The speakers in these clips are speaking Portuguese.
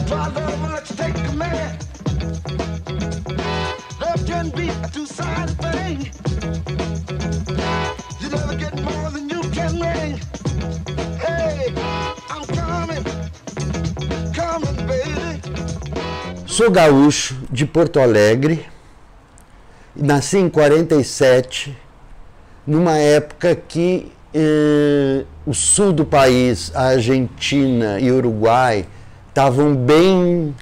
Try love and let's take command. Love can be a two-sided thing. You never get more than you can bring. Hey, I'm coming, coming, baby. Sou gaúcho de Porto Alegre. Nasci em 47, numa época que o sul do país, a Argentina e o Uruguai, estavam bem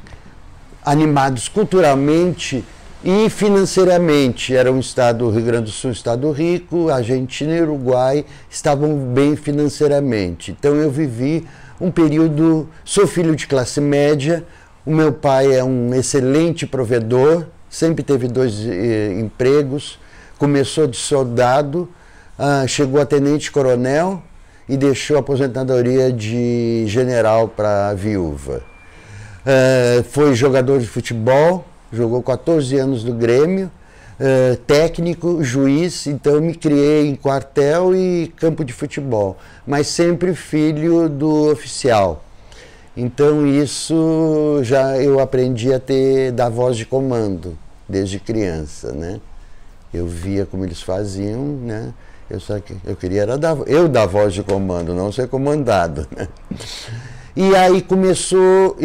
animados culturalmente e financeiramente. Era um estado, o Rio Grande do Sul, um estado rico, a Argentina e o Uruguai estavam bem financeiramente. Então eu vivi um período, sou filho de classe média, o meu pai é um excelente provedor, sempre teve 2 empregos, começou de soldado, chegou a tenente-coronel e deixou a aposentadoria de general para a viúva. Foi jogador de futebol, jogou 14 anos no Grêmio, técnico, juiz, então eu me criei em quartel e campo de futebol, mas sempre filho do oficial. Então isso já eu aprendi a dar voz de comando desde criança, né? Eu via como eles faziam, né? Eu queria era dar voz de comando, não ser comandado, né? E aí começou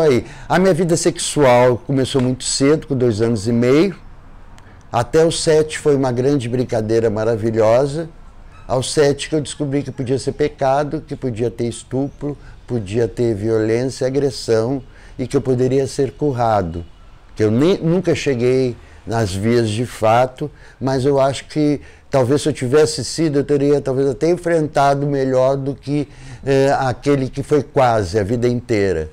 aí. A minha vida sexual começou muito cedo, com 2 anos e meio. Até os 7 foi uma grande brincadeira maravilhosa. Aos 7 que eu descobri que podia ser pecado, que podia ter estupro, podia ter violência, agressão e que eu poderia ser currado. Que eu nunca cheguei nas vias de fato, mas eu acho que talvez se eu tivesse sido, eu teria talvez até enfrentado melhor do que aquele que foi quase a vida inteira.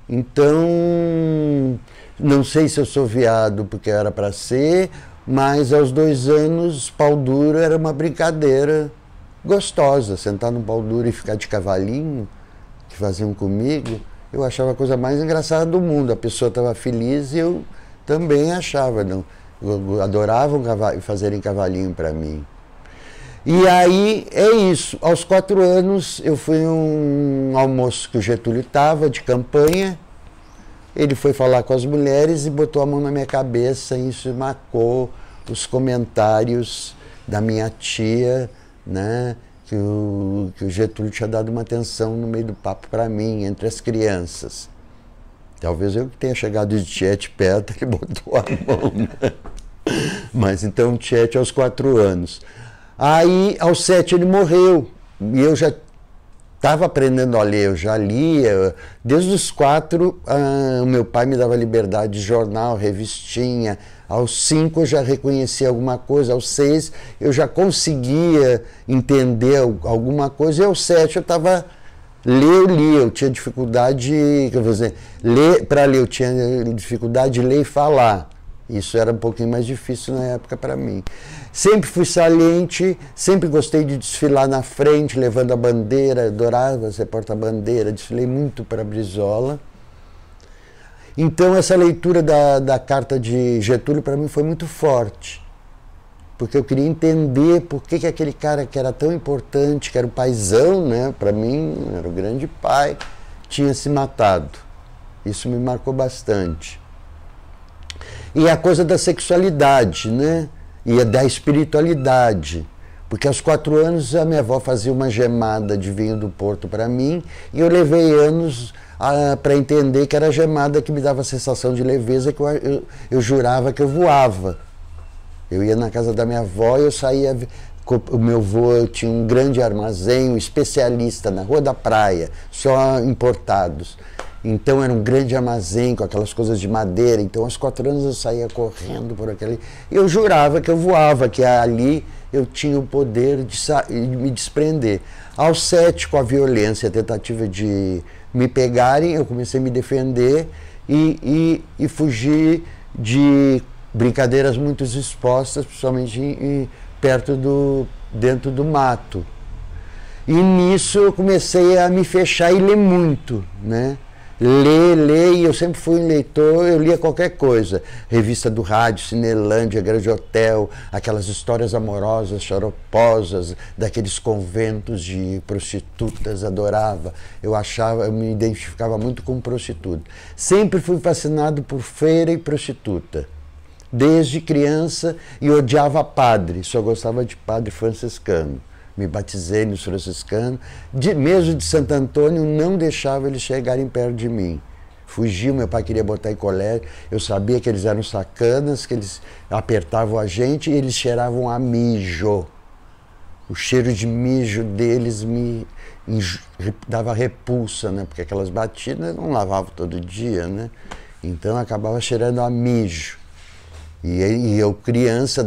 Então, não sei se eu sou viado porque era para ser, mas aos 2 anos, pau duro era uma brincadeira gostosa. Sentar no pau duro e ficar de cavalinho, que faziam comigo, eu achava a coisa mais engraçada do mundo. A pessoa estava feliz e eu também achava. Não, adoravam fazerem cavalinho para mim. E aí é isso. Aos 4 anos eu fui a um almoço que o Getúlio estava, de campanha. Ele foi falar com as mulheres e botou a mão na minha cabeça e isso marcou os comentários da minha tia, né? Que o Getúlio tinha dado uma atenção no meio do papo para mim, entre as crianças. Talvez eu que tenha chegado de tiete perto, ele botou a mão, né? Mas então tiete aos 4 anos. Aí, aos 7 ele morreu, e eu já estava aprendendo a ler, eu já lia. Desde os 4, o meu pai me dava liberdade de jornal, revistinha. Aos 5 eu já reconhecia alguma coisa, aos 6 eu já conseguia entender alguma coisa, e aos 7 eu estava... eu lia, eu tinha dificuldade, quer dizer, para ler eu tinha dificuldade de ler e falar. Isso era um pouquinho mais difícil na época para mim. Sempre fui saliente, sempre gostei de desfilar na frente, levando a bandeira, adorava ser porta-bandeira, desfilei muito para Brizola. Então essa leitura da carta de Getúlio para mim foi muito forte, porque eu queria entender por que aquele cara que era tão importante, que era o paizão, né, para mim, era o grande pai, tinha se matado. Isso me marcou bastante. E a coisa da sexualidade, né, e da espiritualidade, porque aos 4 anos a minha avó fazia uma gemada de vinho do Porto para mim, e eu levei anos para entender que era a gemada que me dava a sensação de leveza, que eu jurava que eu voava. Eu ia na casa da minha avó e eu saía... O meu avô tinha um grande armazém, um especialista na Rua da Praia, só importados. Então era um grande armazém com aquelas coisas de madeira. Então aos 4 anos eu saía correndo por aquele... Eu jurava que eu voava, que ali eu tinha o poder de me desprender. Aos 7, com a violência, a tentativa de me pegarem, eu comecei a me defender e fugir de brincadeiras muito expostas, principalmente dentro do mato. E nisso eu comecei a me fechar e ler muito, né? ler, e eu sempre fui um leitor, eu lia qualquer coisa. Revista do rádio, Cinelândia, Grande Hotel, aquelas histórias amorosas, xaroposas, daqueles conventos de prostitutas, adorava. Eu me identificava muito com prostituta. Sempre fui fascinado por freira e prostituta, desde criança, e odiava padre, só gostava de padre franciscano. Me batizei nos franciscanos, mesmo de Santo Antônio, não deixava eles chegarem perto de mim. Fugiu, meu pai queria botar em colégio, eu sabia que eles eram sacanas, que eles apertavam a gente e eles cheiravam a mijo. O cheiro de mijo deles me dava repulsa, né? Porque aquelas batidas não lavavam todo dia, né? Então acabava cheirando a mijo. E eu, criança,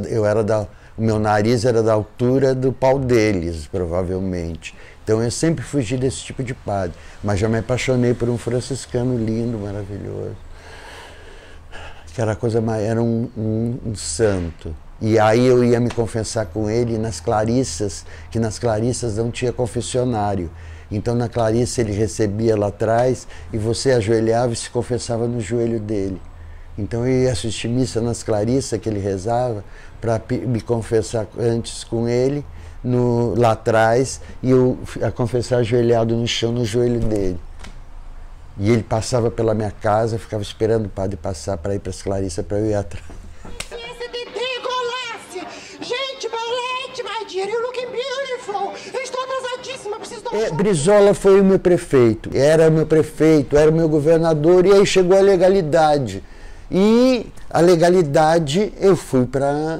o meu nariz era da altura do pau deles, provavelmente. Então eu sempre fugi desse tipo de padre. Mas já me apaixonei por um franciscano lindo, maravilhoso. Que era um santo. E aí eu ia me confessar com ele nas Clarissas, que nas Clarissas não tinha confessionário. Então na Clarissa ele recebia lá atrás e você ajoelhava e se confessava no joelho dele. Então eu ia assistir missa nas Clarissas que ele rezava, para me confessar antes com ele, lá atrás, e eu a confessar ajoelhado no chão, no joelho dele. E ele passava pela minha casa, eu ficava esperando o padre passar para ir para as Clarissas, para eu ir atrás. Gente, Paulette, my dear, you're looking beautiful. Eu estou atrasadíssima, preciso dar um Brizola foi o meu prefeito, era o meu governador, e aí chegou a legalidade. E a legalidade, eu fui para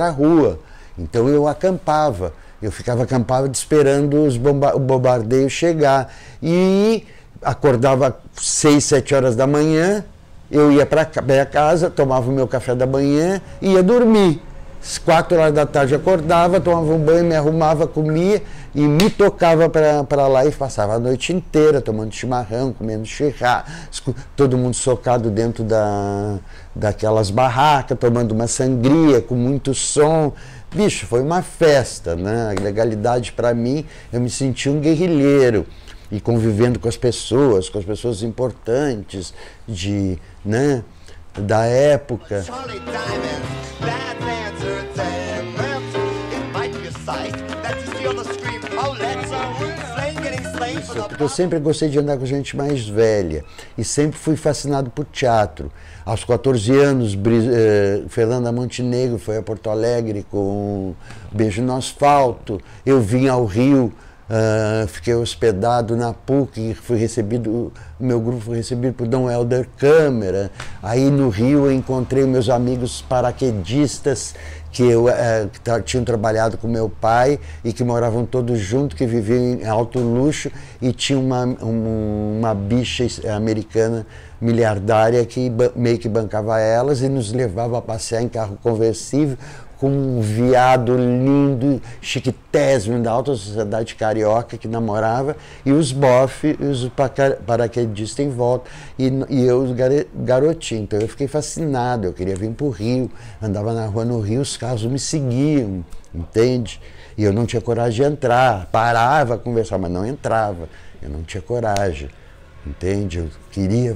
a rua, então eu acampava, eu ficava acampado esperando o bombardeio chegar, e acordava 6, 7 horas da manhã, eu ia para minha casa, tomava o meu café da manhã e ia dormir. Às 4 horas da tarde acordava, tomava um banho, me arrumava, comia e me tocava para lá e passava a noite inteira tomando chimarrão, comendo churrasco, todo mundo socado dentro daquelas barracas, tomando uma sangria com muito som. Bicho, foi uma festa, né? A legalidade para mim, eu me senti um guerrilheiro. E convivendo com as pessoas importantes né, da época. Porque eu sempre gostei de andar com gente mais velha e sempre fui fascinado por teatro. Aos 14 anos, Fernanda Montenegro foi a Porto Alegre com Beijo no Asfalto. Eu vim ao Rio, fiquei hospedado na PUC, o meu grupo foi recebido por Dom Helder Câmara. Aí no Rio eu encontrei meus amigos paraquedistas que tinham trabalhado com meu pai e que moravam todos juntos, que viviam em alto luxo, e tinha uma bicha americana miliardária que meio que bancava elas e nos levava a passear em carro conversível com um viado lindo, chiquitésimo, da alta sociedade carioca que namorava, e os bofs, os paraquedistas em volta, e eu, os garotinhos. Então eu fiquei fascinado, eu queria vir para o Rio, andava na rua no Rio, os carros me seguiam, entende? E eu não tinha coragem de entrar, parava a conversar, mas não entrava, eu não tinha coragem. Entende? Eu queria,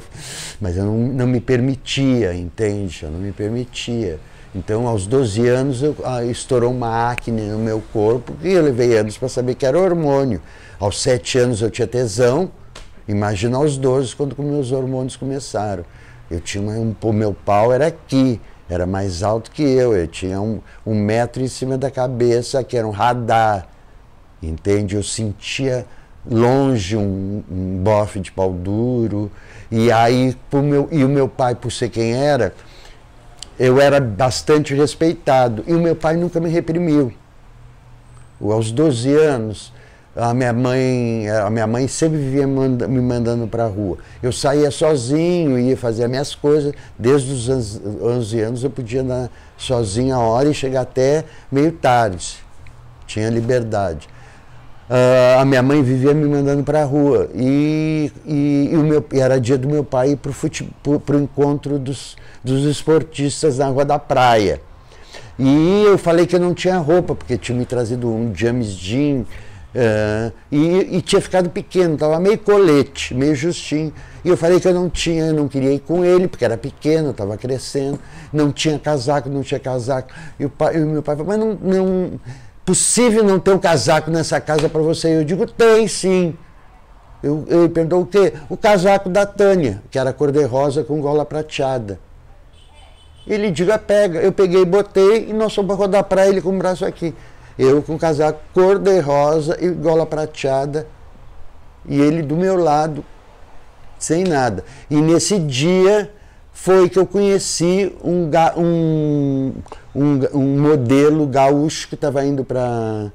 mas eu não me permitia, entende? Eu não me permitia. Então, aos 12 anos, estourou uma acne no meu corpo, e eu levei anos para saber que era hormônio. Aos 7 anos eu tinha tesão, imagina aos 12, quando meus hormônios começaram. Eu tinha o meu pau era aqui, era mais alto que eu tinha um metro em cima da cabeça, que era um radar, entende? Eu sentia longe um bofe de pau duro, e aí o meu pai, por ser quem era, eu era bastante respeitado, e o meu pai nunca me reprimiu. Aos 12 anos, a minha mãe sempre vivia me mandando para a rua. Eu saía sozinho, ia fazer as minhas coisas, desde os 11 anos eu podia andar sozinho a hora e chegar até meio tarde, tinha liberdade. A minha mãe vivia me mandando para a rua, e era dia do meu pai ir para o encontro dos esportistas na Rua da Praia. E eu falei que eu não tinha roupa, porque tinha me trazido um James Dean E tinha ficado pequeno, estava meio colete, meio justinho. E eu falei que eu não queria ir com ele, porque era pequeno, estava crescendo, não tinha casaco. E o meu pai falou, mas não possível não ter um casaco nessa casa para você. Eu digo, tem sim. Ele perguntou o quê? O casaco da Tânia, que era cor-de-rosa com gola prateada. Ele diga, pega. Eu peguei e botei e nós fomos para rodar para ele com o braço aqui. Eu com casaco cor-de-rosa e gola prateada. E ele do meu lado, sem nada. E nesse dia foi que eu conheci um modelo gaúcho que estava indo para...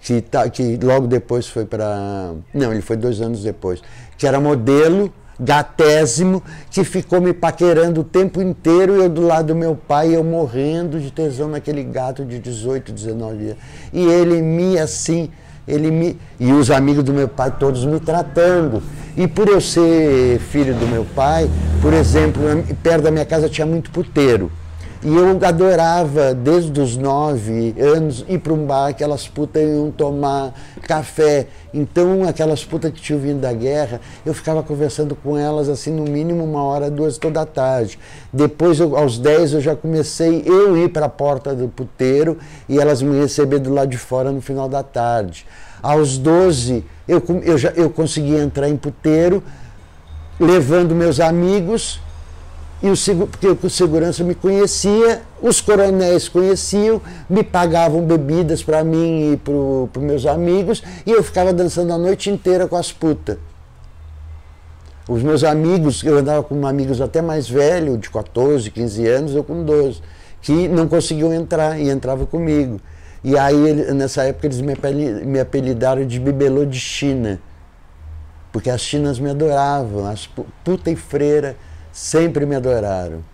Que logo depois foi para... Não, ele foi 2 anos depois. Que era modelo, gatésimo, que ficou me paquerando o tempo inteiro, eu do lado do meu pai, eu morrendo de tesão naquele gato de 18, 19 anos. E ele e os amigos do meu pai todos me tratando. E por eu ser filho do meu pai, por exemplo, perto da minha casa tinha muito puteiro. E eu adorava, desde os 9 anos, ir para um bar, aquelas putas iam tomar café. Então, aquelas putas que tinham vindo da guerra, eu ficava conversando com elas, assim, no mínimo 1 hora, 2, toda a tarde. Depois, aos 10, eu já comecei eu ir para a porta do puteiro e elas me receber do lado de fora no final da tarde. Aos 12, eu consegui entrar em puteiro, levando meus amigos... porque o segurança me conhecia, os coronéis conheciam, me pagavam bebidas para mim e para os meus amigos, e eu ficava dançando a noite inteira com as putas. Os meus amigos, eu andava com amigos até mais velhos, de 14, 15 anos, eu com 12, que não conseguiam entrar e entravam comigo. E aí, nessa época, eles me apelidaram de bibelô de China, porque as chinas me adoravam, as puta e freira sempre me adoraram.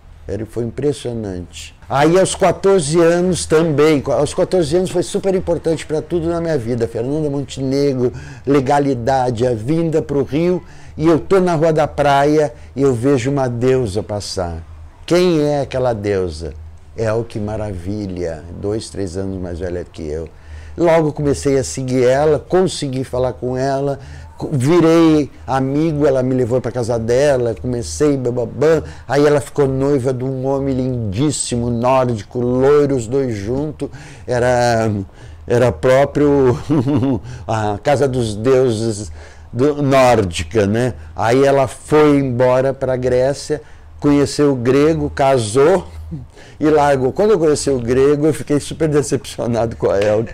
Foi impressionante. Aí aos 14 anos também, aos 14 anos foi super importante para tudo na minha vida. Fernanda Montenegro, legalidade, a vinda para o Rio, e eu estou na Rua da Praia e eu vejo uma deusa passar. Quem é aquela deusa? Elke Maravilha, 2, 3 anos mais velha que eu. Logo comecei a seguir ela, consegui falar com ela, virei amigo, ela me levou para casa dela, comecei, bababã, aí ela ficou noiva de um homem lindíssimo, nórdico, loiro, os dois juntos, era próprio a casa dos deuses nórdica, né? Aí ela foi embora para a Grécia, conheceu o grego, casou e largou. Quando eu conheci o grego, eu fiquei super decepcionado com a Elke.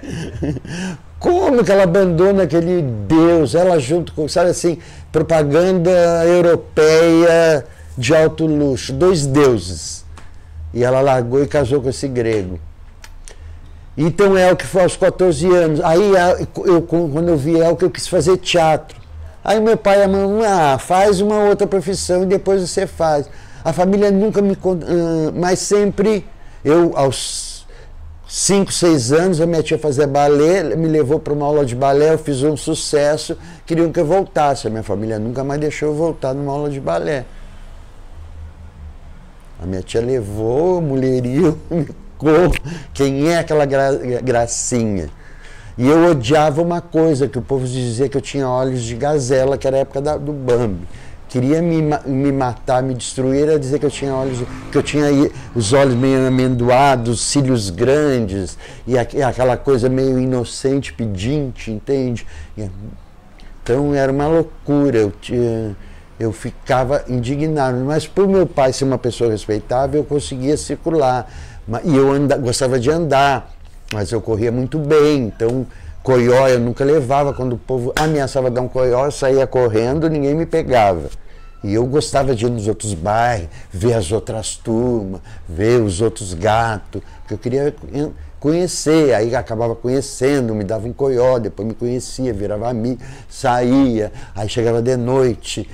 Como que ela abandona aquele Deus, ela junto com, sabe assim, propaganda europeia de alto luxo, 2 deuses. E ela largou e casou com esse grego. Então Elke foi aos 14 anos. Aí quando eu vi Elke, eu quis fazer teatro. Aí meu pai e a mãe, faz uma outra profissão e depois você faz. A família nunca me... mas sempre, eu aos 5, 6 anos, a minha tia fazia balé, me levou para uma aula de balé, eu fiz um sucesso, queriam que eu voltasse. A minha família nunca mais deixou eu voltar numa aula de balé. A minha tia levou, mulherio, quem é aquela gracinha? E eu odiava uma coisa, que o povo dizia que eu tinha olhos de gazela, que era a época do Bambi. Queria me matar, me destruir, era dizer que eu tinha os olhos meio amendoados, cílios grandes, e aquela coisa meio inocente, pedinte, entende? Então era uma loucura, eu ficava indignado, mas por meu pai ser uma pessoa respeitável, eu conseguia circular, e eu gostava de andar, mas eu corria muito bem, então coió eu nunca levava, quando o povo ameaçava dar um coió, eu saía correndo, ninguém me pegava. E eu gostava de ir nos outros bairros, ver as outras turmas, ver os outros gatos, porque eu queria conhecer, aí acabava conhecendo, me dava um coió, depois me conhecia, virava amigo, saía, aí chegava de noite,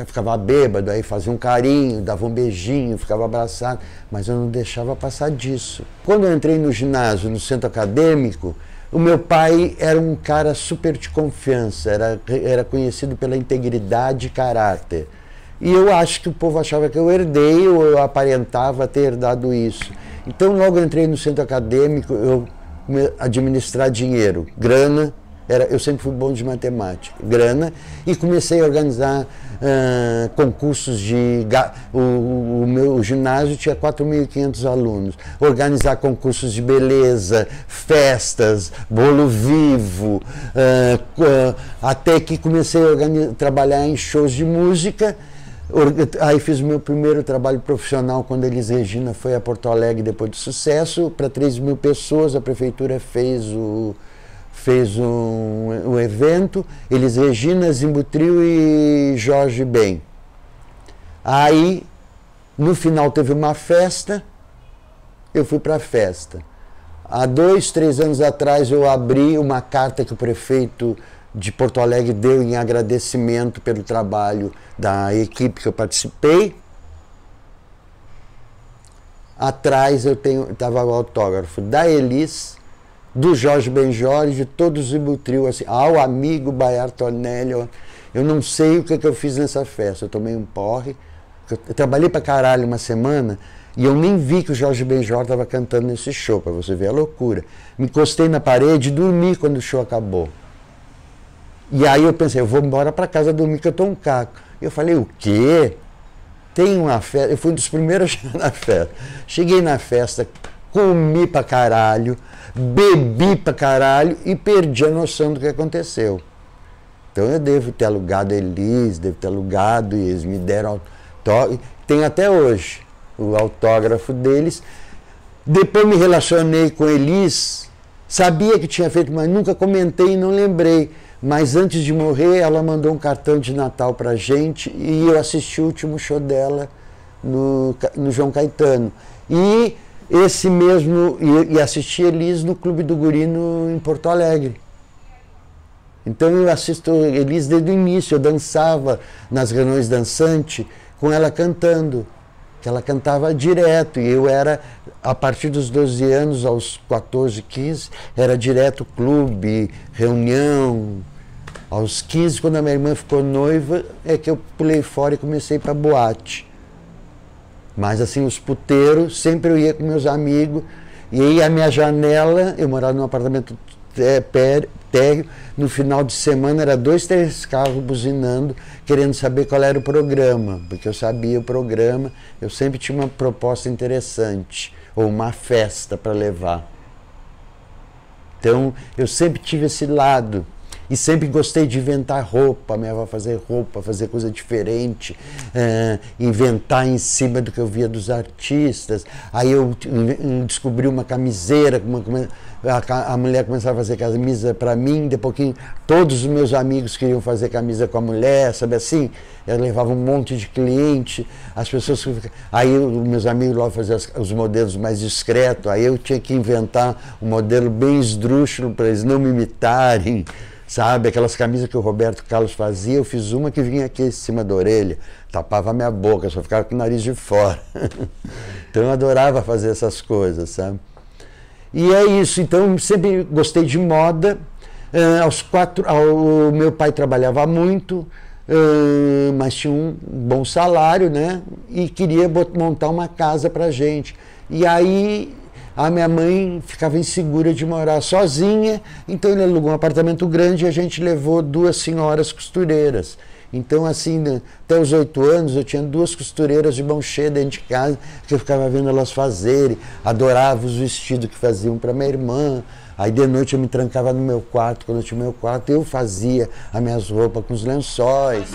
ficava bêbado, aí fazia um carinho, dava um beijinho, ficava abraçado, mas eu não deixava passar disso. Quando eu entrei no ginásio, no centro acadêmico, o meu pai era um cara super de confiança, era conhecido pela integridade e caráter. E eu acho que o povo achava que eu herdei ou eu aparentava ter herdado isso. Então logo eu entrei no centro acadêmico, eu administrar dinheiro, grana, Eu sempre fui bom de matemática, grana, e comecei a organizar concursos de... O meu ginásio tinha 4.500 alunos. Organizar concursos de beleza, festas, bolo vivo, até que comecei a trabalhar em shows de música. Aí fiz o meu primeiro trabalho profissional quando a Elis Regina foi a Porto Alegre depois do sucesso. Para 3.000 pessoas, a prefeitura fez um evento, Elis Regina, Zimbutril e Jorge Ben. Aí, no final teve uma festa, eu fui para a festa. Há 2, 3 anos atrás eu abri uma carta que o prefeito de Porto Alegre deu em agradecimento pelo trabalho da equipe que eu participei. Atrás estava o autógrafo da Elis, do Jorge Benjor, de todos os Zimbutril, assim, ao amigo Baiar Tonelli. Eu não sei o que eu fiz nessa festa. Eu tomei um porre, eu trabalhei pra caralho uma semana e eu nem vi que o Jorge Benjor estava cantando nesse show, para você ver a loucura. Me encostei na parede e dormi quando o show acabou. E aí eu pensei, eu vou embora para casa dormir que eu tô um caco. Eu falei, o quê? Tem uma festa. Eu fui um dos primeiros a chegar na festa. Cheguei na festa, comi pra caralho, bebi pra caralho e perdi a noção do que aconteceu. Então eu devo ter alugado Elis, devo ter alugado, e eles me deram autógrafo. Tem até hoje o autógrafo deles. Depois me relacionei com Elis, sabia que tinha feito, mas nunca comentei e não lembrei. Mas antes de morrer, ela mandou um cartão de Natal pra gente e eu assisti o último show dela no João Caetano. E esse mesmo, e assisti Elis no Clube do Guri em Porto Alegre. Então eu assisto Elis desde o início, eu dançava nas reuniões dançantes com ela cantando, que ela cantava direto, e eu era, a partir dos 12 anos, aos 14, 15, era direto clube, reunião. Aos 15, quando a minha irmã ficou noiva, é que eu pulei fora e comecei para boate. Mas assim, os puteiros, sempre eu ia com meus amigos, e aí a minha janela, eu morava num apartamento térreo, no final de semana era 2, 3 carros buzinando, querendo saber qual era o programa, porque eu sabia o programa, eu sempre tinha uma proposta interessante, ou uma festa para levar. Então, eu sempre tive esse lado. E sempre gostei de inventar roupa, minha avó fazer roupa, fazer coisa diferente, inventar em cima do que eu via dos artistas. Aí eu descobri uma camiseira, a mulher começava a fazer camisa para mim, de pouquinho todos os meus amigos queriam fazer camisa com a mulher, sabe assim? Eu levava um monte de cliente, as pessoas... Aí os meus amigos lá faziam os modelos mais discretos, aí eu tinha que inventar um modelo bem esdrúxulo para eles não me imitarem. Sabe, aquelas camisas que o Roberto Carlos fazia, eu fiz uma que vinha aqui em cima da orelha, tapava a minha boca, só ficava com o nariz de fora. Então eu adorava fazer essas coisas, sabe? E é isso, então sempre gostei de moda. O meu pai trabalhava muito, mas tinha um bom salário, né? E queria montar uma casa pra gente. E aí... a minha mãe ficava insegura de morar sozinha, então ele alugou um apartamento grande e a gente levou 2 senhoras costureiras. Então, assim, até os 8 anos eu tinha 2 costureiras de mão cheia dentro de casa, que eu ficava vendo elas fazerem, adorava os vestidos que faziam para minha irmã. Aí de noite eu me trancava no meu quarto, quando eu tinha meu quarto, eu fazia as minhas roupas com os lençóis.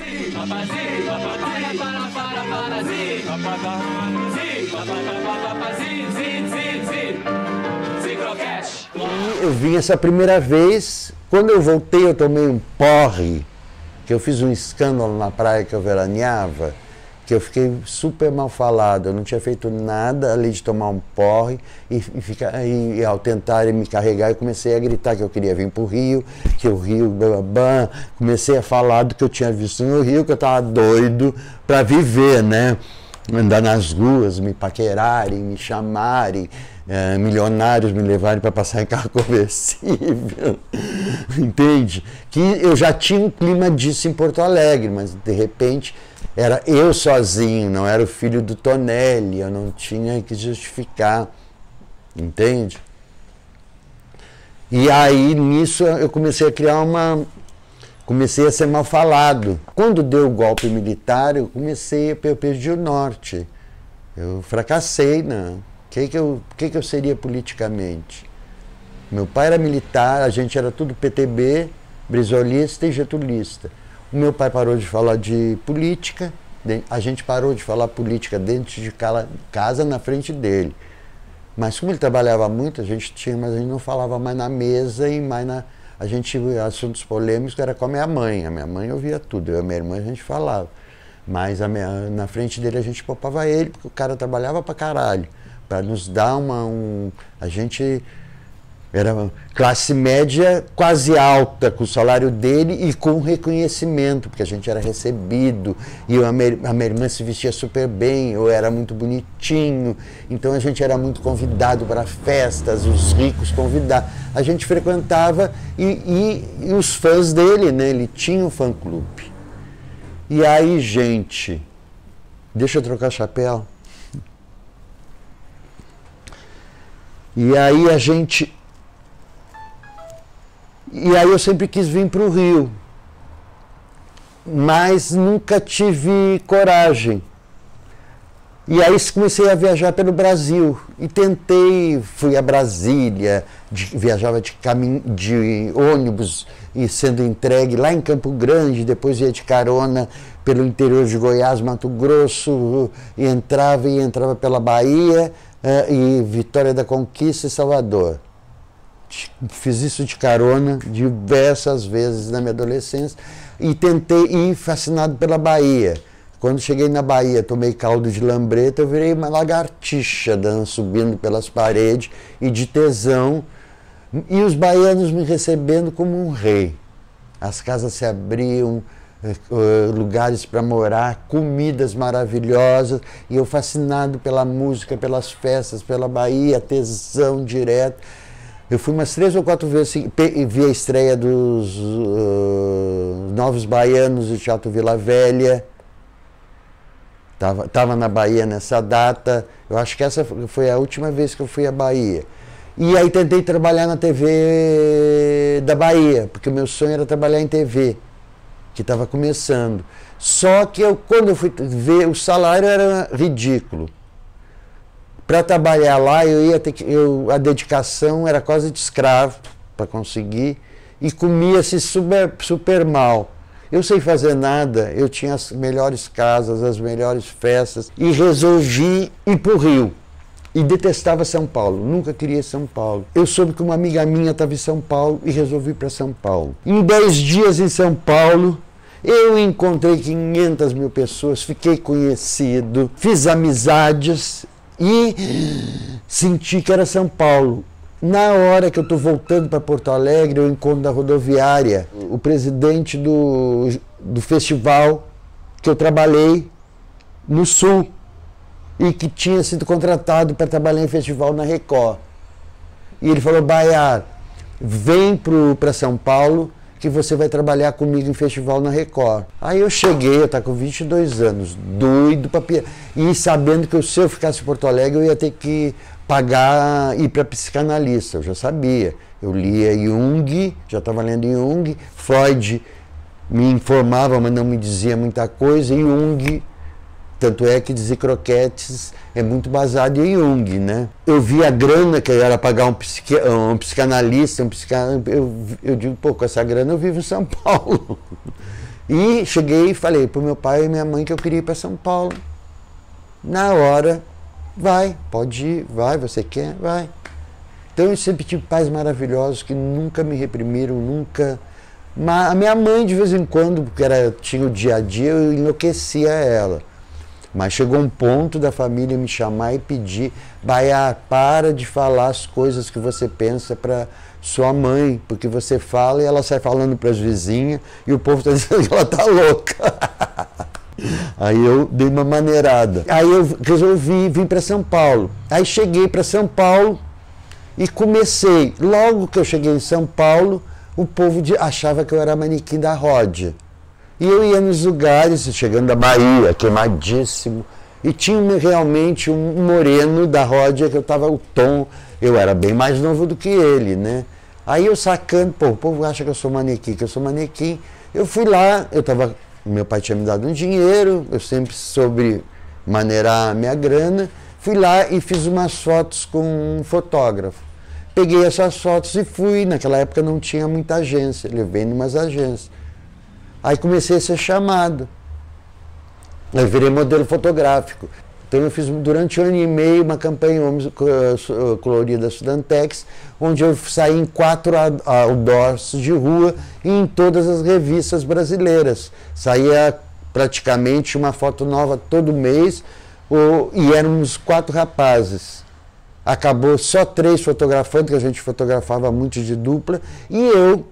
E eu vim essa primeira vez, quando eu voltei eu tomei um porre, que eu fiz um escândalo na praia que eu veraneava, que eu fiquei super mal falado, eu não tinha feito nada além de tomar um porre e ao tentarem me carregar eu comecei a gritar que eu queria vir para o Rio, que o Rio, comecei a falar do que eu tinha visto no Rio, que eu estava doido para viver, né? Andar nas ruas, me paquerarem, me chamarem, milionários me levarem para passar em carro conversível, entende? Que eu já tinha um clima disso em Porto Alegre, mas de repente era eu sozinho, não era o filho do Tonelli, eu não tinha que justificar, entende? E aí, nisso, eu comecei a criar comecei a ser mal falado. Quando deu o golpe militar, eu perdi o norte. Eu fracassei, né? Que eu seria politicamente? Meu pai era militar, a gente era tudo PTB, brisolista e getulista. O meu pai parou de falar de política, a gente parou de falar política dentro de casa na frente dele. Mas como ele trabalhava muito, mas a gente não falava mais na mesa e mais assuntos polêmicos era com a minha mãe. A minha mãe ouvia tudo, eu e a minha irmã a gente falava. Mas na frente dele a gente poupava ele, porque o cara trabalhava pra caralho. Para nos dar a gente era classe média quase alta com o salário dele e com reconhecimento, porque a gente era recebido, e a minha irmã se vestia super bem, eu era muito bonitinho, então a gente era muito convidado para festas, os ricos convidavam. A gente frequentava e os fãs dele, né? Ele tinha um fã-clube. E aí, gente, deixa eu trocar chapéu. E aí eu sempre quis vir para o Rio, mas nunca tive coragem. E aí comecei a viajar pelo Brasil e fui a Brasília, viajava de ônibus e sendo entregue lá em Campo Grande, depois ia de carona pelo interior de Goiás, Mato Grosso, e entrava pela Bahia, e Vitória da Conquista e Salvador. Fiz isso de carona diversas vezes na minha adolescência e tentei ir fascinado pela Bahia. Quando cheguei na Bahia, tomei caldo de lambreta, eu virei uma lagartixa subindo pelas paredes e de tesão, e os baianos me recebendo como um rei. As casas se abriam, lugares para morar, comidas maravilhosas, e eu fascinado pela música, pelas festas, pela Bahia, tesão direto. Eu fui umas 3 ou 4 vezes e vi a estreia dos Novos Baianos do Teatro Vila Velha. Tava na Bahia nessa data. Eu acho que essa foi a última vez que eu fui à Bahia. E aí tentei trabalhar na TV da Bahia, porque o meu sonho era trabalhar em TV, que estava começando. Só que quando eu fui ver, o salário era ridículo. Para trabalhar lá, a dedicação era quase de escravo para conseguir, e comia-se super mal. Eu sem fazer nada, eu tinha as melhores casas, as melhores festas, e resolvi ir para o Rio. E detestava São Paulo, nunca queria São Paulo. Eu soube que uma amiga minha estava em São Paulo e resolvi ir para São Paulo. Em 10 dias em São Paulo, eu encontrei 500 mil pessoas, fiquei conhecido, fiz amizades e senti que era São Paulo. Na hora que eu estou voltando para Porto Alegre, eu encontro na rodoviária o presidente do festival que eu trabalhei no Sul e que tinha sido contratado para trabalhar em festival na Record. E ele falou: Baiar, vem para São Paulo que você vai trabalhar comigo em festival na Record. Aí eu cheguei, eu estava com 22 anos, doido para e sabendo que se eu ficasse em Porto Alegre eu ia ter que ir para psicanalista, eu já sabia. Eu lia Jung, já estava lendo Jung, Freud me informava, mas não me dizia muita coisa, e Jung, tanto é que Dizer Croquetes é muito baseado em Jung, né? Eu vi a grana que era pagar um psicanalista, eu digo, pô, com essa grana eu vivo em São Paulo. E cheguei e falei pro meu pai e minha mãe que eu queria ir para São Paulo. Na hora, vai, pode ir, vai, você quer, vai. Então eu sempre tive pais maravilhosos que nunca me reprimiram, nunca. A minha mãe, de vez em quando, porque tinha o dia a dia, eu enlouquecia ela. Mas chegou um ponto da família me chamar e pedir: Baiar, para de falar as coisas que você pensa para sua mãe, porque você fala e ela sai falando para as vizinhas e o povo está dizendo que ela está louca. Aí eu dei uma maneirada. Aí eu resolvi vir para São Paulo. Aí cheguei para São Paulo e comecei. Logo que eu cheguei em São Paulo, o povo achava que eu era manequim da Ródia. E eu ia nos lugares, chegando da Bahia, queimadíssimo, e tinha realmente um moreno da Ródia que eu estava o tom, eu era bem mais novo do que ele, né? Aí eu sacando, pô, o povo acha que eu sou manequim, Eu fui lá, meu pai tinha me dado um dinheiro, eu sempre soube maneirar a minha grana, fui lá e fiz umas fotos com um fotógrafo. Peguei essas fotos e fui, naquela época não tinha muita agência, levei em umas agências. Aí comecei a ser chamado. Eu virei modelo fotográfico. Então eu fiz durante 1 ano e meio uma campanha colorida da Sudantex, onde eu saí em 4 outdoors de rua e em todas as revistas brasileiras. Saía praticamente uma foto nova todo mês, e éramos 4 rapazes. Acabou só 3 fotografando, que a gente fotografava muito de dupla, e eu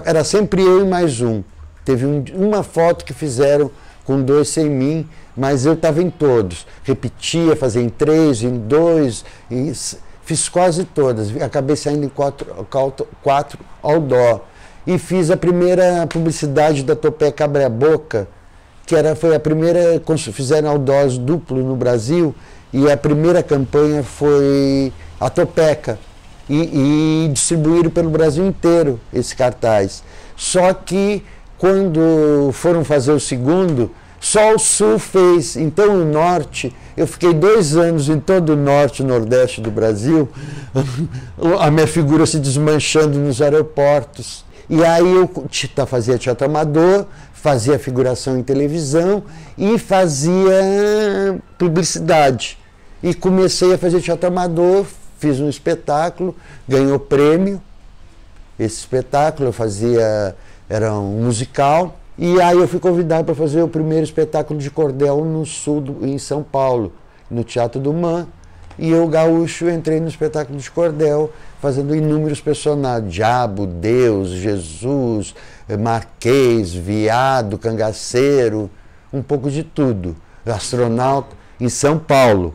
era sempre eu e mais um. Teve uma foto que fizeram com 2 sem mim, mas eu estava em todos. Repetia, fazia em 3, em 2, fiz quase todas. Acabei saindo em 4 outdoor. E fiz a primeira publicidade da Topé Cabra-Boca, que foi a primeira, fizeram outdoors duplo no Brasil, e a primeira campanha foi a Topeca. E distribuíram pelo Brasil inteiro esse cartaz. Só que quando foram fazer o segundo, só o Sul fez. Então o Norte, eu fiquei 2 anos em todo o Norte e Nordeste do Brasil, a minha figura se desmanchando nos aeroportos. E aí eu fazia teatro amador, fazia figuração em televisão e fazia publicidade. E comecei a fazer teatro amador, fiz um espetáculo, ganhou prêmio. Esse espetáculo era um musical. E aí eu fui convidado para fazer o primeiro espetáculo de cordel no sul, em São Paulo, no Teatro do Man. E eu, gaúcho, entrei no espetáculo de cordel, fazendo inúmeros personagens. Diabo, Deus, Jesus, Marquês, viado, cangaceiro, um pouco de tudo. Astronauta, em São Paulo.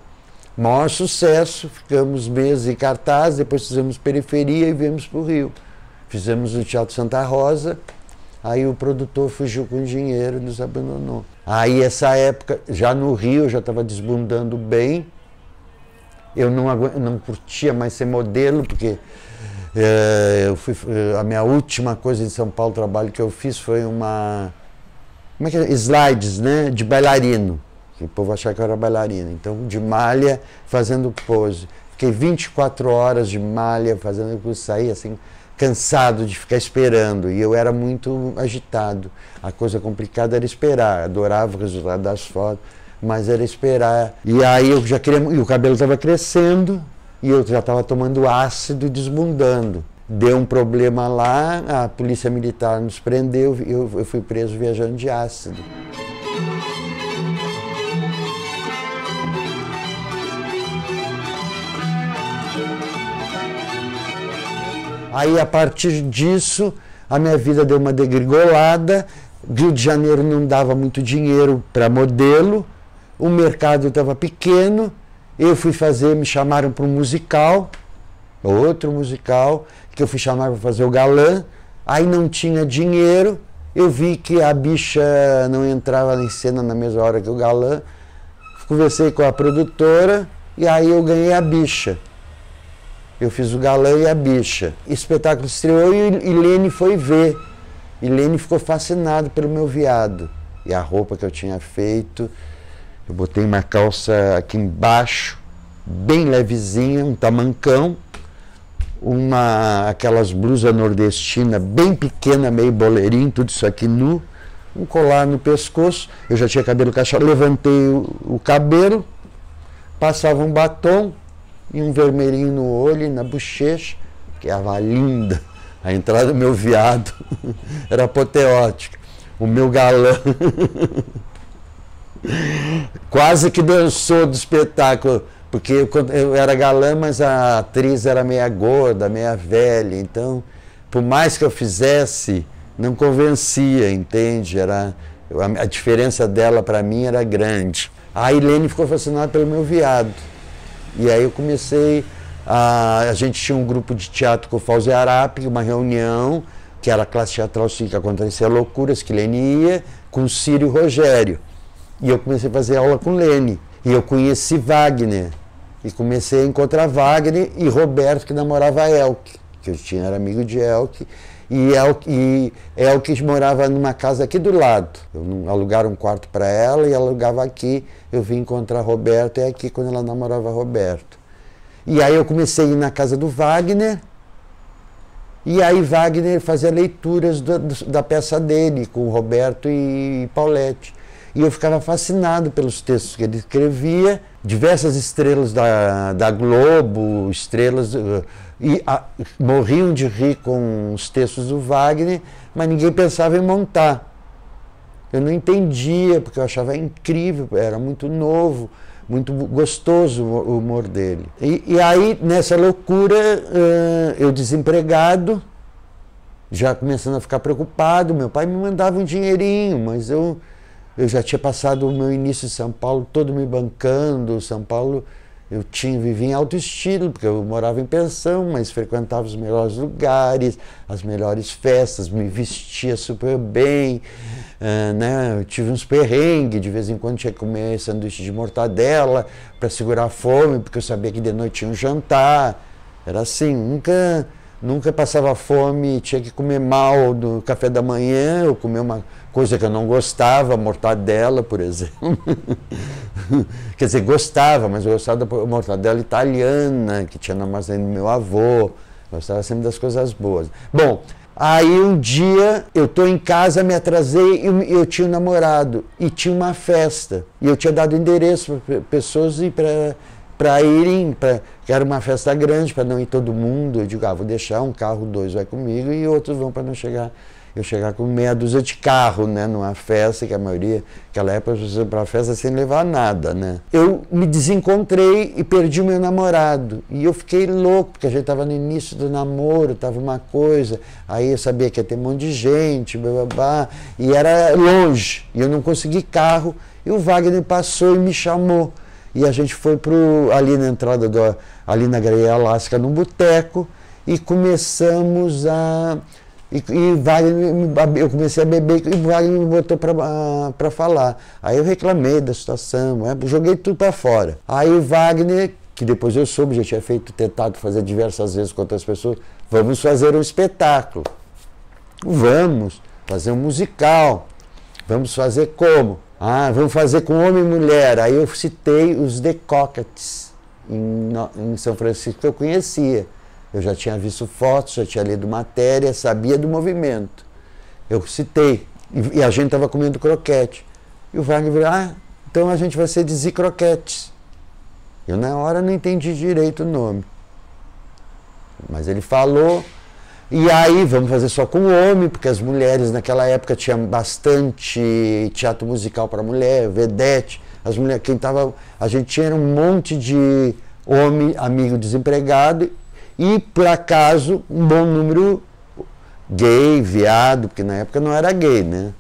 Maior sucesso, ficamos meses em cartaz, depois fizemos periferia e viemos para o Rio. Fizemos no Teatro Santa Rosa, aí o produtor fugiu com dinheiro e nos abandonou. Aí essa época, já no Rio, eu já estava desbundando bem, eu não curtia mais ser modelo, porque a minha última coisa em São Paulo, trabalho que eu fiz foi slides, né, de bailarino. O povo achava que eu era bailarina, então de malha fazendo pose. Fiquei 24 horas de malha fazendo pose, saí assim, cansado de ficar esperando, e eu era muito agitado. A coisa complicada era esperar, adorava o resultado das fotos, mas era esperar. E aí eu já queria, e o cabelo estava crescendo, e eu já estava tomando ácido e desbundando. Deu um problema lá, a polícia militar nos prendeu, eu fui preso viajando de ácido. Aí, a partir disso, a minha vida deu uma degringolada. Rio de Janeiro não dava muito dinheiro para modelo, o mercado estava pequeno. Eu fui me chamaram para um musical, outro musical, que eu fui chamar para fazer o galã. Aí não tinha dinheiro, eu vi que a bicha não entrava em cena na mesma hora que o galã. Conversei com a produtora e aí eu ganhei a bicha. Eu fiz o galã e a bicha. O espetáculo estreou e Ilene foi ver. Ilene ficou fascinada pelo meu viado. E a roupa que eu tinha feito, eu botei uma calça aqui embaixo, bem levezinha, um tamancão, aquelas blusas nordestinas bem pequena, meio boleirinho, tudo isso aqui nu, um colar no pescoço. Eu já tinha cabelo cacheado, levantei o cabelo, passava um batom, e um vermelhinho no olho e na bochecha, que estava linda. A entrada do meu viado era apoteótica. O meu galã quase que dançou do espetáculo, porque eu era galã, mas a atriz era meia gorda, meia velha, então, por mais que eu fizesse, não convencia, entende? A diferença dela para mim era grande. A Ilene ficou fascinada pelo meu viado. E aí eu comecei, a gente tinha um grupo de teatro com o Fauzi Arap, uma reunião, que era a classe teatral que acontecia loucuras, que Lene ia, com Círio e Rogério. E eu comecei a fazer aula com Lene. E eu conheci Wagner. E comecei a encontrar Wagner e Roberto, que namorava a Elke. que eu era amigo de Elke, e Elke morava numa casa aqui do lado. Alugaram um quarto para ela e alugava aqui. Eu vim encontrar Roberto, aqui quando ela namorava Roberto. E aí eu comecei a ir na casa do Wagner, e aí Wagner fazia leituras da peça dele, com Roberto e Paulette. E eu ficava fascinado pelos textos que ele escrevia, diversas estrelas da Globo, estrelas, morriam de rir com os textos do Wagner, mas ninguém pensava em montar. Eu não entendia, porque eu achava incrível, era muito novo, muito gostoso o humor dele. E aí, nessa loucura, eu desempregado, já começando a ficar preocupado, meu pai me mandava um dinheirinho, mas eu já tinha passado o meu início em São Paulo todo me bancando. São Paulo vivia em alto estilo, porque eu morava em pensão, mas frequentava os melhores lugares, as melhores festas, me vestia super bem, né? Eu tive uns perrengues, de vez em quando tinha que comer sanduíche de mortadela para segurar a fome, porque eu sabia que de noite tinha um jantar. Era assim, nunca passava fome, tinha que comer mal no café da manhã, ou comer uma coisa que eu não gostava, mortadela, por exemplo. Quer dizer, gostava, mas eu gostava da mortadela italiana, que tinha na armazém do meu avô. Gostava sempre das coisas boas. Bom, aí um dia eu estou em casa, me atrasei, e eu tinha um namorado, e tinha uma festa. E eu tinha dado endereço para pessoas ir para irem, que era uma festa grande, para não ir todo mundo. Eu digo, vou deixar um carro, 2 vai comigo e outros vão para não chegar. Eu chegar com meia dúzia de carro, né, numa festa, que a maioria, naquela época, as pessoas iam para a festa sem levar nada, né. Eu me desencontrei e perdi o meu namorado. E eu fiquei louco, porque a gente estava no início do namoro, estava uma coisa, aí eu sabia que ia ter um monte de gente, bababá, e era longe, e eu não consegui carro, e o Wagner passou e me chamou. E a gente foi ali na entrada, ali na Galeria Alasca, num boteco, e começamos eu comecei a beber e o Wagner me botou para falar. Aí eu reclamei da situação, joguei tudo para fora. Aí o Wagner, que depois eu soube, já tinha tentado fazer diversas vezes com outras pessoas, vamos fazer um espetáculo. Vamos fazer um musical. Vamos fazer como? Vamos fazer com homem e mulher. Aí eu citei os The Cockettes em São Francisco, que eu conhecia. Eu já tinha visto fotos, já tinha lido matéria, sabia do movimento. Eu citei. E a gente estava comendo croquete. E o Wagner falou, então a gente vai ser Dizzy Croquettes. Eu na hora não entendi direito o nome. Mas ele falou, e aí vamos fazer só com homem, porque as mulheres naquela época tinham bastante teatro musical para mulher, vedete. As mulheres, a gente tinha um monte de homem, amigo desempregado, e, por acaso, um bom número gay, viado, porque na época não era gay, né?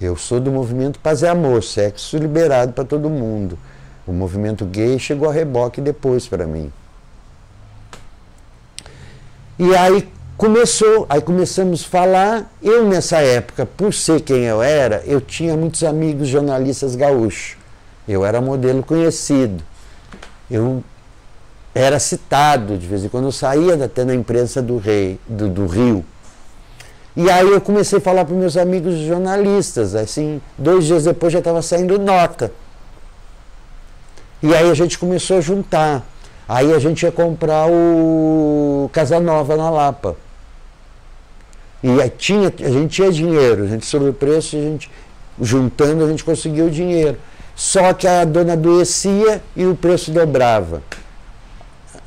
Eu sou do movimento Paz e Amor, sexo liberado para todo mundo. O movimento gay chegou a reboque depois para mim. E aí começamos a falar. Eu, nessa época, por ser quem eu era, eu tinha muitos amigos jornalistas gaúchos. Eu era modelo conhecido. Eu era citado, de vez em quando eu saía até na imprensa do Rio. E aí eu comecei a falar para meus amigos jornalistas, assim, 2 dias depois já estava saindo nota. E aí a gente começou a juntar. Aí a gente ia comprar o Casanova na Lapa. E aí a gente tinha dinheiro, a gente soube o preço, juntando a gente conseguiu o dinheiro. Só que a dona adoecia e o preço dobrava.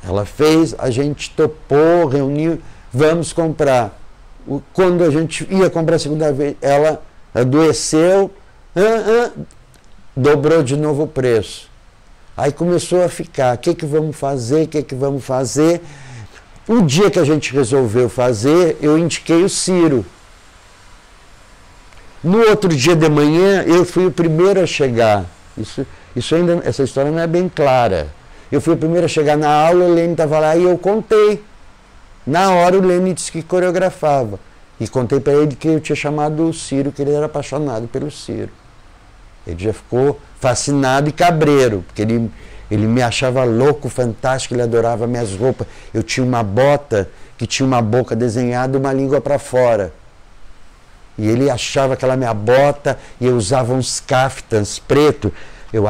Ela fez, a gente topou, reuniu, vamos comprar. Quando a gente ia comprar a segunda vez, ela adoeceu, dobrou de novo o preço. Aí começou a ficar, o que vamos fazer, o que vamos fazer? O dia que a gente resolveu fazer, eu indiquei o Ciro. No outro dia de manhã, eu fui o primeiro a chegar. Isso ainda, essa história não é bem clara. Eu fui o primeiro a chegar na aula, o Leme estava lá e eu contei. Na hora o Leme disse que coreografava. E contei para ele que eu tinha chamado o Ciro, que ele era apaixonado pelo Ciro. Ele já ficou fascinado e cabreiro, porque Ele me achava louco, fantástico, ele adorava minhas roupas. Eu tinha uma bota que tinha uma boca desenhada e uma língua para fora. E ele achava aquela minha bota, e eu usava uns caftans preto. Eu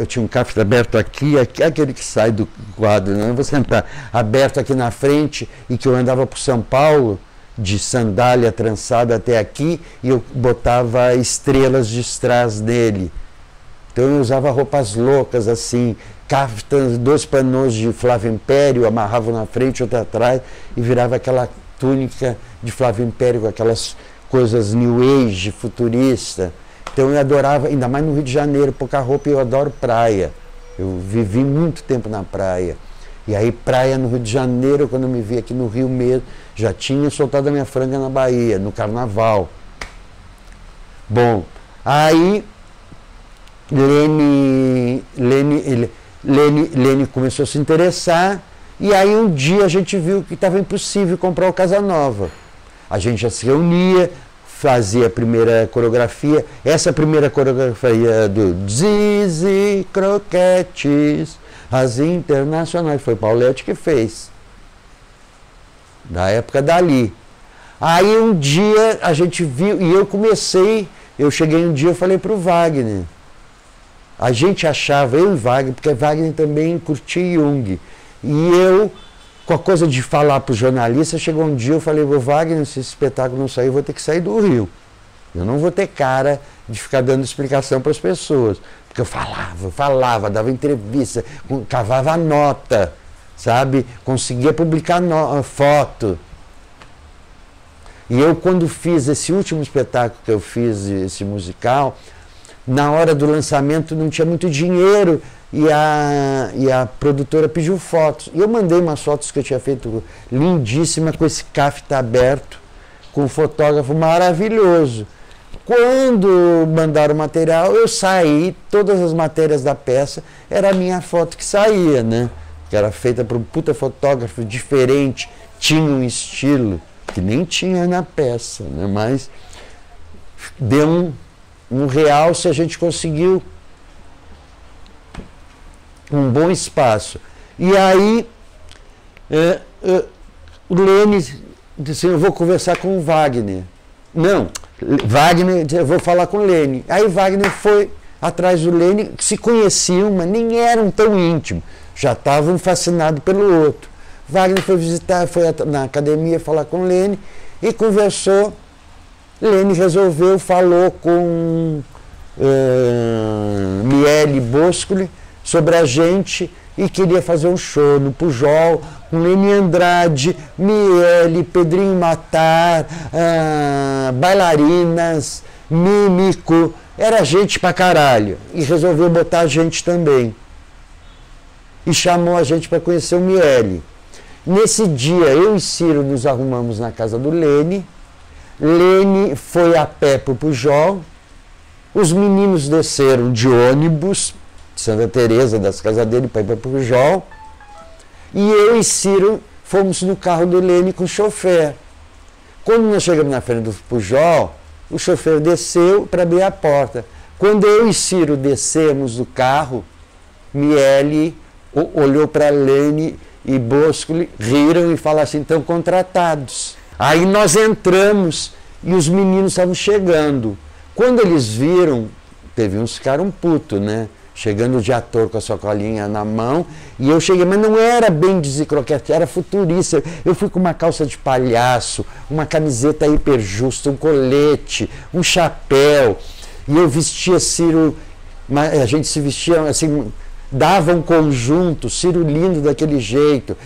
tinha um cafta aberto aqui, aquele que sai do quadro, não vou sentar, aberto aqui na frente, e que eu andava por São Paulo, de sandália trançada até aqui, e eu botava estrelas de strass nele. Então eu usava roupas loucas assim, caftans, 2 panos de Flávio Império, amarrava na frente, outro atrás, e virava aquela túnica de Flávio Império com aquelas coisas New Age, futurista. Então eu adorava, ainda mais no Rio de Janeiro, pouca roupa, e eu adoro praia. Eu vivi muito tempo na praia. E aí praia no Rio de Janeiro, quando eu me vi aqui no Rio mesmo, já tinha soltado a minha franga na Bahia, no Carnaval. Bom, aí Lene começou a se interessar, e aí um dia a gente viu que estava impossível comprar o Casa Nova. A gente já se reunia, fazia a primeira coreografia, essa primeira coreografia do Zizi Croquetes, as internacionais, foi Paulette que fez, da época dali. Aí um dia a gente viu, e eu cheguei um dia e falei para o Wagner, a gente achava, eu e Wagner, porque Wagner também curtia Jung, e eu, com a coisa de falar para os jornalistas, chegou um dia, eu falei, Wagner, se esse espetáculo não sair, eu vou ter que sair do Rio. Eu não vou ter cara de ficar dando explicação para as pessoas. Porque eu falava, dava entrevista, cavava nota, sabe? Conseguia publicar foto. E eu, quando fiz esse último espetáculo que eu fiz, esse musical, na hora do lançamento não tinha muito dinheiro, e a produtora pediu fotos. E eu mandei umas fotos que eu tinha feito lindíssima, com esse cafta aberto, com um fotógrafo maravilhoso. Quando mandaram o material, eu saí, todas as matérias da peça, era a minha foto que saía, né? Que era feita por um puta fotógrafo diferente, tinha um estilo que nem tinha na peça, né? Mas deu um realce, a gente conseguiu um bom espaço. E aí o Lene disse, eu vou conversar com o Wagner. Não, Wagner, eu vou falar com o Lene. Aí Wagner foi atrás do Lene, que se conheciam, mas nem eram tão íntimos, já estavam fascinados pelo outro. Wagner foi visitar, foi na academia falar com o Lene e conversou. Lene resolveu, falou com Miele Boscoli sobre a gente e queria fazer um show no Pujol, com Lene Andrade, Miele, Pedrinho Matar, bailarinas, Mímico, era gente pra caralho. E resolveu botar a gente também. E chamou a gente para conhecer o Miele. Nesse dia, eu e Ciro nos arrumamos na casa do Lene. Lene foi a pé pro Pujol. Os meninos desceram de ônibus, Santa Teresa, das casas dele, para ir para o Pujol. E eu e Ciro fomos no carro do Lene com o chofer. Quando nós chegamos na frente do Pujol, o chofer desceu para abrir a porta. Quando eu e Ciro descemos do carro, Miele olhou para Lene e Boscoli, riram e falaram assim, estão contratados. Aí nós entramos e os meninos estavam chegando. Quando eles viram, teve uns que ficaram putos, né? Chegando de ator com a sua colinha na mão, e eu cheguei, mas não era bem croquete, era futurista. Eu fui com uma calça de palhaço, uma camiseta hiper justa, um colete, um chapéu, e eu vestia Ciro, a gente se vestia assim, dava um conjunto, Ciro lindo daquele jeito,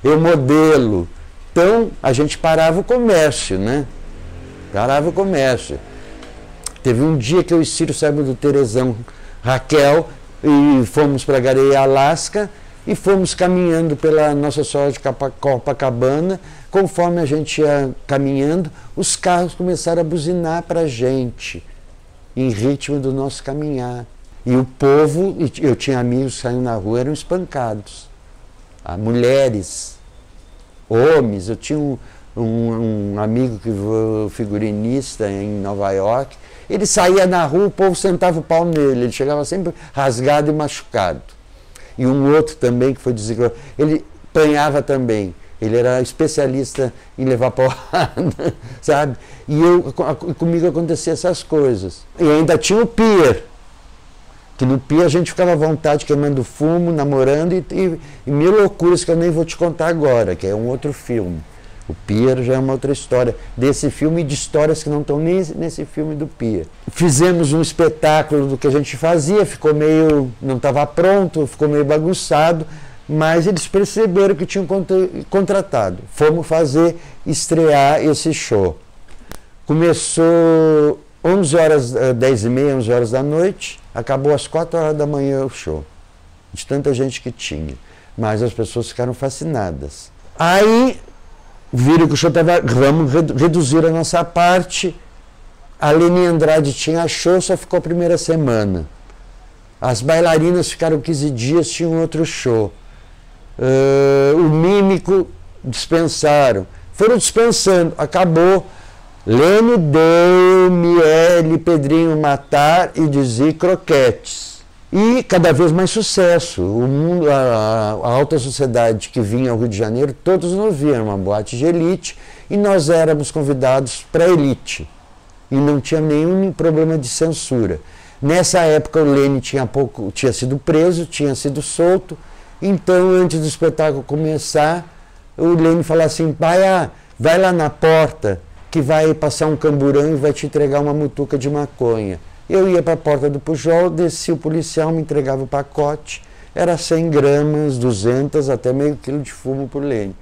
eu modelo. Então a gente parava o comércio, né? Parava o comércio. Teve um dia que eu e Ciro saímos do Terezão Raquel e fomos para Gareia, Alasca, e fomos caminhando pela Nossa Senhora de Copacabana. Conforme a gente ia caminhando, os carros começaram a buzinar para a gente, em ritmo do nosso caminhar. E o povo, eu tinha amigos que saíam na rua, eram espancados. Mulheres, homens, eu tinha um amigo que foi figurinista em Nova York. Ele saía na rua, o povo sentava o pau nele, ele chegava sempre rasgado e machucado. e um outro também que foi desenganado. Ele apanhava também. Ele era especialista em levar porrada, sabe? E comigo acontecia essas coisas. E ainda tinha o Pier, que no Pier a gente ficava à vontade queimando fumo, namorando e mil loucuras que eu nem vou te contar agora, que é um outro filme. O Pier já é uma outra história desse filme e de histórias que não estão nem nesse filme do Pier. Fizemos um espetáculo do que a gente fazia, ficou meio, não estava pronto, ficou meio bagunçado, mas eles perceberam que tinham contratado. Fomos estrear esse show. Começou 11 horas, 10h30, 11 horas da noite, acabou às 4 horas da manhã o show. De tanta gente que tinha. Mas as pessoas ficaram fascinadas. Aí viram que o show estava, vamos reduzir a nossa parte. A Leni Andrade tinha show, só ficou a primeira semana. As bailarinas ficaram 15 dias, tinham outro show. O Mímico dispensaram. Foram dispensando, acabou. Leni deu, Miele, Pedrinho Matar e Dizzy Croquetes. E cada vez mais sucesso. O mundo, a alta sociedade que vinha ao Rio de Janeiro, todos nos viam, uma boate de elite, e nós éramos convidados para a elite. E não tinha nenhum problema de censura. Nessa época o Leni tinha sido preso, tinha sido solto. Então, antes do espetáculo começar, o Leni falou assim: pai, vai lá na porta que vai passar um camburão e vai te entregar uma mutuca de maconha. Eu ia para a porta do Pujol, descia o policial, me entregava o pacote, era 100 gramas, 200, até meio quilo de fumo por Leni,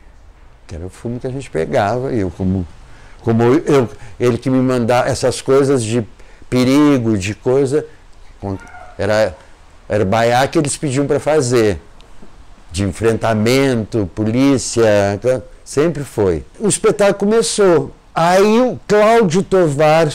que era o fumo que a gente pegava. Ele que me mandava essas coisas de perigo, de coisa, era baiá que eles pediam para fazer. De enfrentamento, polícia, sempre foi. O espetáculo começou. Aí o Cláudio Tovar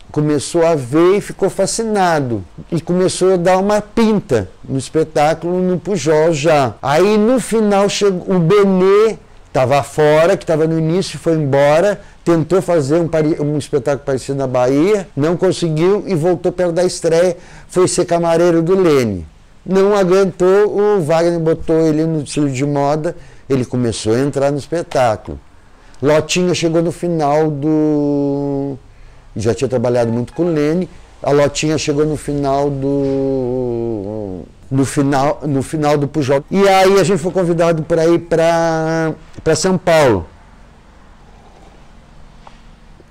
começou a ver e ficou fascinado. E começou a dar uma pinta no espetáculo no Pujol já. Aí no final chegou o Benê, estava fora, que estava no início, foi embora, tentou fazer um espetáculo parecido na Bahia, não conseguiu e voltou perto da estreia, foi ser camareiro do Leni. Não aguentou, o Wagner botou ele no estilo de moda, ele começou a entrar no espetáculo. Lotinha chegou no final do... Já tinha trabalhado muito com o Leni, a Lotinha chegou no final do... No final do Pujol. E aí a gente foi convidado para ir para São Paulo.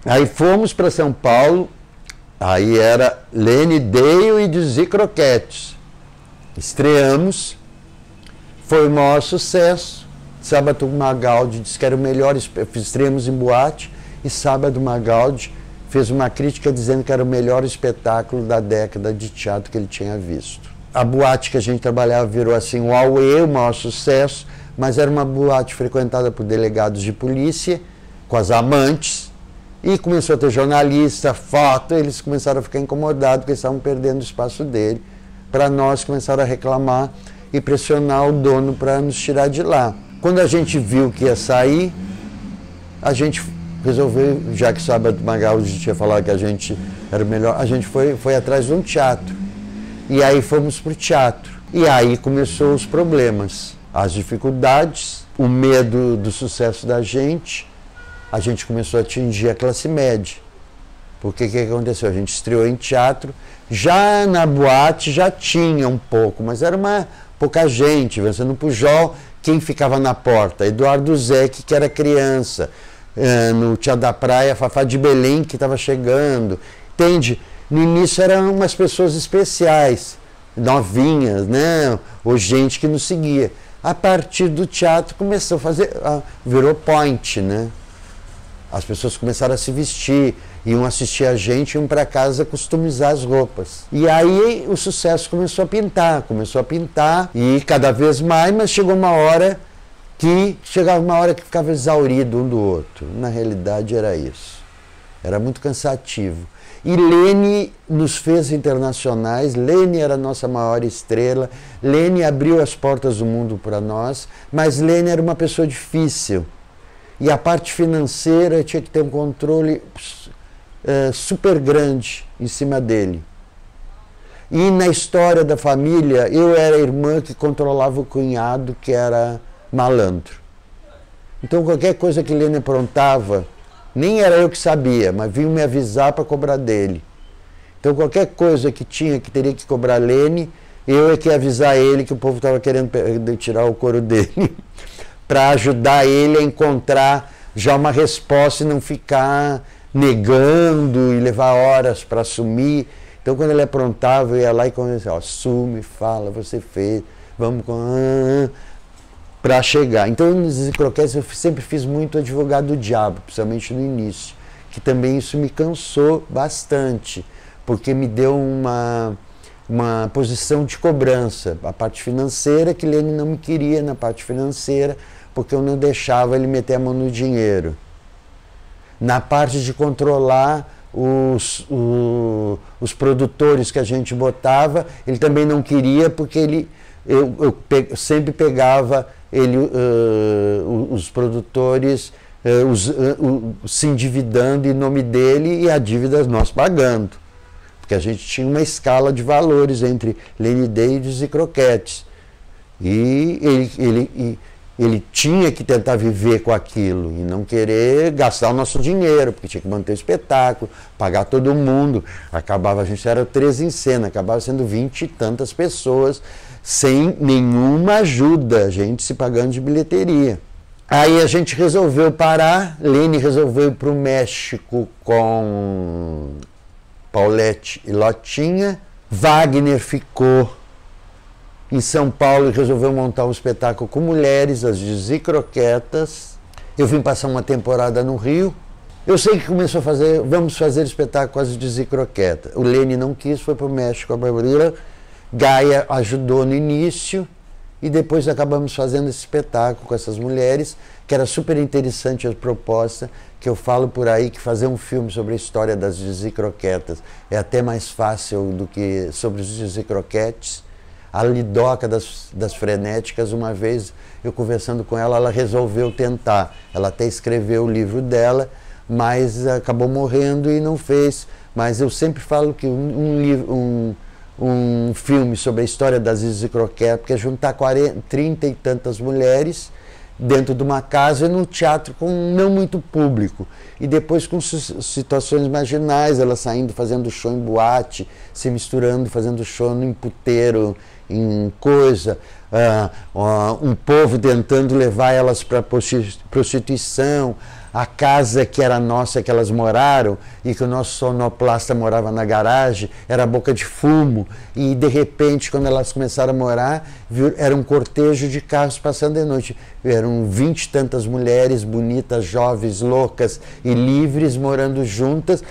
Aí fomos para São Paulo, aí era Leni Dale e Dizzy Croquetes. Estreamos, foi o maior sucesso. Sábado Magaldi disse que era o melhor, estreamos em boate, e Sábado Magaldi fez uma crítica dizendo que era o melhor espetáculo da década de teatro que ele tinha visto. A boate que a gente trabalhava virou assim o Auê, o maior sucesso, mas era uma boate frequentada por delegados de polícia, com as amantes, e começou a ter jornalista, foto, eles começaram a ficar incomodados porque eles estavam perdendo o espaço dele. Para nós, começaram a reclamar e pressionar o dono para nos tirar de lá. Quando a gente viu que ia sair, a gente resolveu, já que Sábado Magaldi tinha falado que a gente era o melhor, a gente foi atrás de um teatro. E aí fomos para o teatro. E aí começou os problemas, as dificuldades, o medo do sucesso da gente. A gente começou a atingir a classe média. Porque o que aconteceu? A gente estreou em teatro, já na boate já tinha um pouco, mas era pouca gente. Você no Pujol, quem ficava na porta? Eduardo Zeck, que era criança. No Teatro da Praia, Fafá de Belém, que estava chegando. Entende? No início eram umas pessoas especiais, novinhas, né? Ou gente que nos seguia. A partir do teatro começou a fazer, virou point, né? As pessoas começaram a se vestir, iam assistir a gente, iam para casa customizar as roupas. E aí o sucesso começou a pintar e cada vez mais, mas chegava uma hora que ficava exaurido um do outro. Na realidade era isso. Era muito cansativo. E Leni nos fez internacionais, Leni era a nossa maior estrela, Leni abriu as portas do mundo para nós, mas Leni era uma pessoa difícil. E a parte financeira tinha que ter um controle super grande em cima dele. E na história da família, eu era a irmã que controlava o cunhado, que era malandro. Então qualquer coisa que Lene aprontava, nem era eu que sabia, mas vinham me avisar para cobrar dele. Então qualquer coisa que teria que cobrar Lene, eu é que ia avisar ele que o povo estava querendo tirar o couro dele, para ajudar ele a encontrar já uma resposta e não ficar negando e levar horas para assumir. Então quando ele aprontava, eu ia lá e conversava, assume, fala, você fez, vamos com... para chegar. Então nos Zicroquetes eu sempre fiz muito advogado do diabo, principalmente no início, que também isso me cansou bastante, porque me deu uma posição de cobrança. A parte financeira, que Lene não me queria na parte financeira, porque eu não deixava ele meter a mão no dinheiro. Na parte de controlar os produtores que a gente botava, ele também não queria, porque eu sempre pegava os produtores se endividando em nome dele e a dívida nós pagando. Porque a gente tinha uma escala de valores entre Lene Davis e Croquetes. E ele tinha que tentar viver com aquilo e não querer gastar o nosso dinheiro, porque tinha que manter o espetáculo, pagar todo mundo. A gente era 13 em cena, acabava sendo 20 e tantas pessoas, sem nenhuma ajuda, a gente se pagando de bilheteria. Aí a gente resolveu parar, Lene resolveu ir para o México com Paulette e Lotinha, Wagner ficou em São Paulo e resolveu montar um espetáculo com mulheres, as Zicroquetas. Eu vim passar uma temporada no Rio. Eu sei que começou a fazer, vamos fazer espetáculo com as Zicroquetas. O Lene não quis, foi para o México com a Barbara. Gaia ajudou no início e depois acabamos fazendo esse espetáculo com essas mulheres, que era super interessante a proposta, que eu falo por aí que fazer um filme sobre a história das Zicroquetas é até mais fácil do que sobre os Zicroquetes. A Lidoca das Frenéticas, uma vez eu conversando com ela, ela resolveu tentar. Ela até escreveu o livro dela, mas acabou morrendo e não fez. Mas eu sempre falo que um filme sobre a história das Zicroquetas, porque é juntar 30 e tantas mulheres dentro de uma casa e num teatro com não muito público. E depois com situações marginais, elas saindo, fazendo show em boate, se misturando, fazendo show no puteiro, em coisa, um povo tentando levar elas para prostituição, a casa que era nossa, que elas moraram, e que o nosso sonoplasta morava na garagem, era boca de fumo, e de repente, quando elas começaram a morar, era um cortejo de carros passando de noite. Eram 20 e tantas mulheres bonitas, jovens, loucas e livres, morando juntas.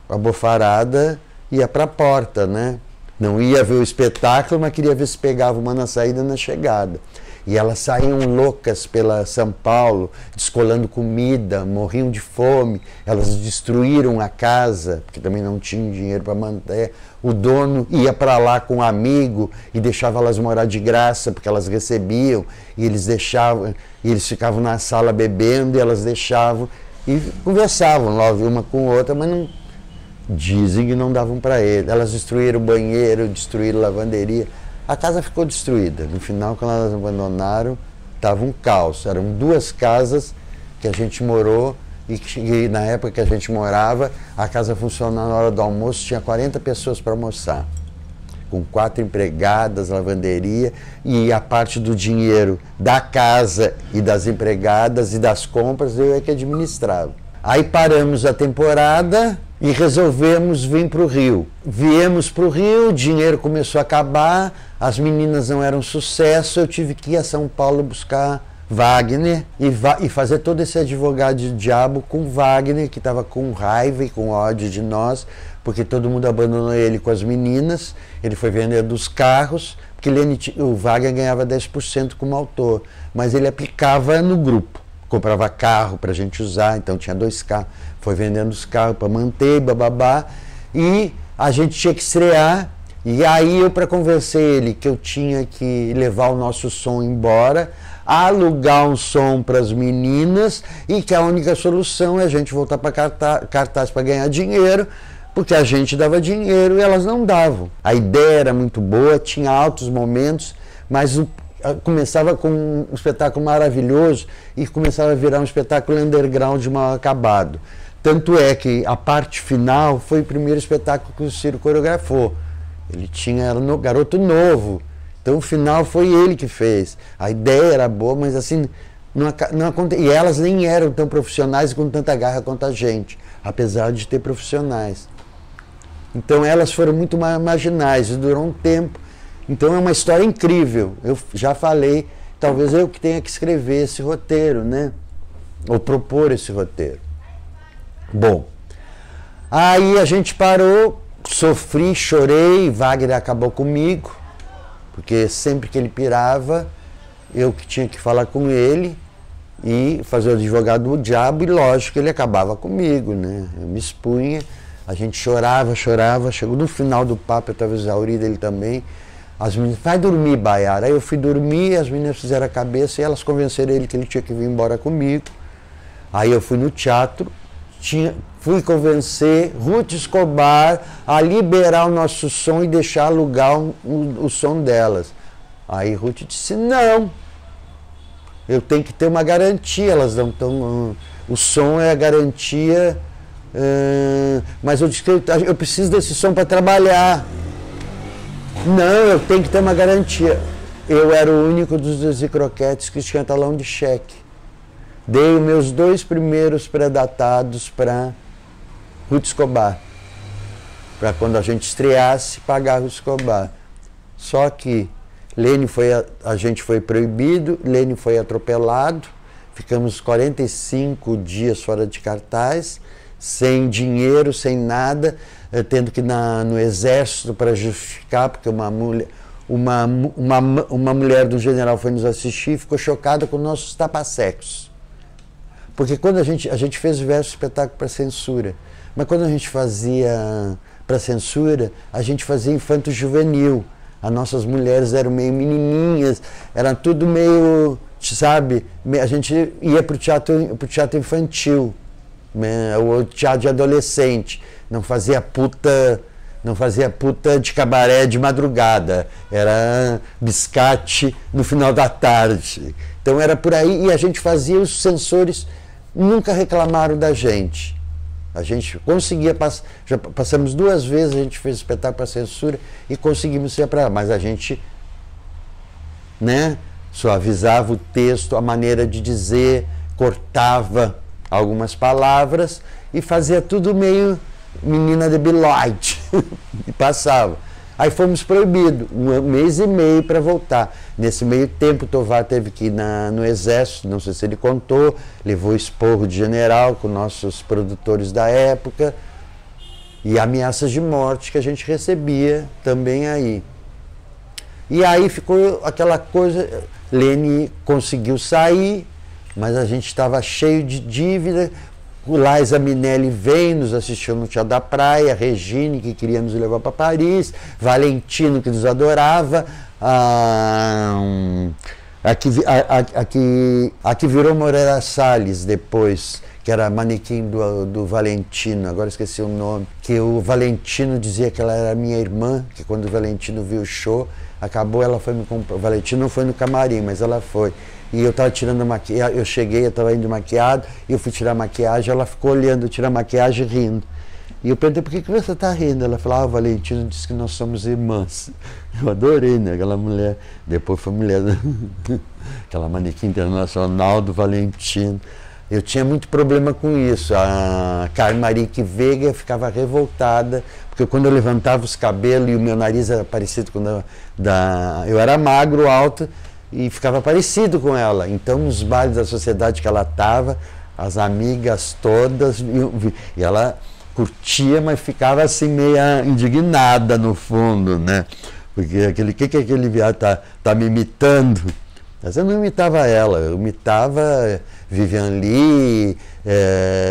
A bofarada ia para a porta, né? Não ia ver o espetáculo, mas queria ver se pegava uma na saída e na chegada. E elas saíam loucas pela São Paulo, descolando comida, morriam de fome. Elas destruíram a casa, porque também não tinham dinheiro para manter. O dono ia para lá com um amigo e deixava elas morar de graça, porque elas recebiam. E eles ficavam na sala bebendo e elas deixavam. E conversavam lá, uma com outra, mas não... Dizem que não davam para ele. Elas destruíram o banheiro, destruíram a lavanderia. A casa ficou destruída. No final, quando elas abandonaram, estava um caos. Eram 2 casas que a gente morou e na época que a gente morava, a casa funcionava na hora do almoço, tinha 40 pessoas para almoçar. Com 4 empregadas, lavanderia, e a parte do dinheiro da casa e das empregadas e das compras eu é que administrava. Aí paramos a temporada e resolvemos vir para o Rio. Viemos para o Rio, o dinheiro começou a acabar, as meninas não eram sucesso, eu tive que ir a São Paulo buscar Wagner e fazer todo esse advogado de diabo com Wagner, que estava com raiva e com ódio de nós, porque todo mundo abandonou ele com as meninas, ele foi vender dos carros, porque o Wagner ganhava 10% como autor, mas ele aplicava no grupo. Comprava carro para a gente usar, então tinha 2 carros, foi vendendo os carros para manter, bababá, e a gente tinha que estrear, e aí eu, para convencer ele que eu tinha que levar o nosso som embora, alugar um som para as meninas, e que a única solução é a gente voltar para cartaz para ganhar dinheiro, porque a gente dava dinheiro e elas não davam. A ideia era muito boa, tinha altos momentos, mas começava com um espetáculo maravilhoso e começava a virar um espetáculo underground mal acabado. Tanto é que a parte final foi o primeiro espetáculo que o Ciro coreografou. Ele era garoto novo, então o final foi ele que fez. A ideia era boa, mas assim, e elas nem eram tão profissionais e com tanta garra quanto a gente, apesar de ter profissionais. Então elas foram muito marginais, e durou um tempo. Então é uma história incrível. Eu já falei, talvez eu que tenha que escrever esse roteiro, né? Ou propor esse roteiro. Bom, aí a gente parou, sofri, chorei, Wagner acabou comigo, porque sempre que ele pirava, eu que tinha que falar com ele e fazer o advogado do diabo, e lógico, ele acabava comigo, né? Eu me expunha, a gente chorava, chegou no final do papo, eu estava exaurida, ele também. As meninas, vai dormir, Baiara. Aí eu fui dormir, as meninas fizeram a cabeça e elas convenceram ele que ele tinha que vir embora comigo. Aí eu fui no teatro, fui convencer Ruth Escobar a liberar o nosso som e deixar alugar o som delas. Aí Ruth disse, não, eu tenho que ter uma garantia, elas não estão... O som é a garantia, mas eu disse que eu preciso desse som para trabalhar. Não, eu tenho que ter uma garantia. Eu era o único dos Zezé Croquetes que tinha talão de cheque. Dei os meus 2 primeiros pré-datados para Ruth Escobar. Para quando a gente estreasse, pagar Ruth Escobar. Só que a gente foi proibido, Lênin foi atropelado, ficamos 45 dias fora de cartaz, sem dinheiro, sem nada, tendo que ir no exército para justificar, porque uma mulher do general foi nos assistir e ficou chocada com nossos tapa-secos. Porque quando a gente fez diversos espetáculos para censura, mas quando a gente fazia para censura, a gente fazia infanto-juvenil. As nossas mulheres eram meio menininhas, era tudo meio, sabe, a gente ia para o teatro infantil, né, o teatro de adolescente, não fazia puta de cabaré de madrugada, era biscate no final da tarde. Então era por aí, e a gente fazia, os censores nunca reclamaram da gente. A gente conseguia, já passamos 2 vezes, a gente fez espetáculo para censura e conseguimos ir para lá, mas a gente, né, suavizava o texto, a maneira de dizer, cortava algumas palavras e fazia tudo meio menina debilóide e passava. Aí fomos proibidos, 1 mês e meio para voltar. Nesse meio tempo, o Tovar teve que ir no exército, não sei se ele contou, levou esporro de general com nossos produtores da época e ameaças de morte que a gente recebia também aí. E aí ficou aquela coisa, Lênin conseguiu sair, mas a gente estava cheio de dívida. O Liza Minelli veio, nos assistiu no Teatro da Praia, Regine, que queria nos levar para Paris, Valentino, que nos adorava, a que virou Moreira Salles depois, que era manequim do Valentino, agora esqueci o nome, que o Valentino dizia que ela era minha irmã, que quando o Valentino viu o show, acabou, ela foi me comprar. O Valentino não foi no camarim, mas ela foi. E eu estava tirando a maquiagem, eu cheguei, eu estava indo maquiado, e eu fui tirar a maquiagem, ela ficou olhando, tirar a maquiagem rindo. E eu perguntei, por que você está rindo? Ela falou, o Valentino disse que nós somos irmãs. Eu adorei, né? Aquela mulher, depois foi mulher, aquela manequim internacional do Valentino. Eu tinha muito problema com isso. A Carmarique Veiga ficava revoltada, porque quando eu levantava os cabelos e o meu nariz era parecido com eu era magro, alto, e ficava parecido com ela. Então, nos bailes da sociedade que ela estava, as amigas todas, e ela curtia, mas ficava assim meia indignada no fundo, né? Porque que aquele viado tá me imitando? Mas eu não imitava ela, eu imitava Vivian Leigh,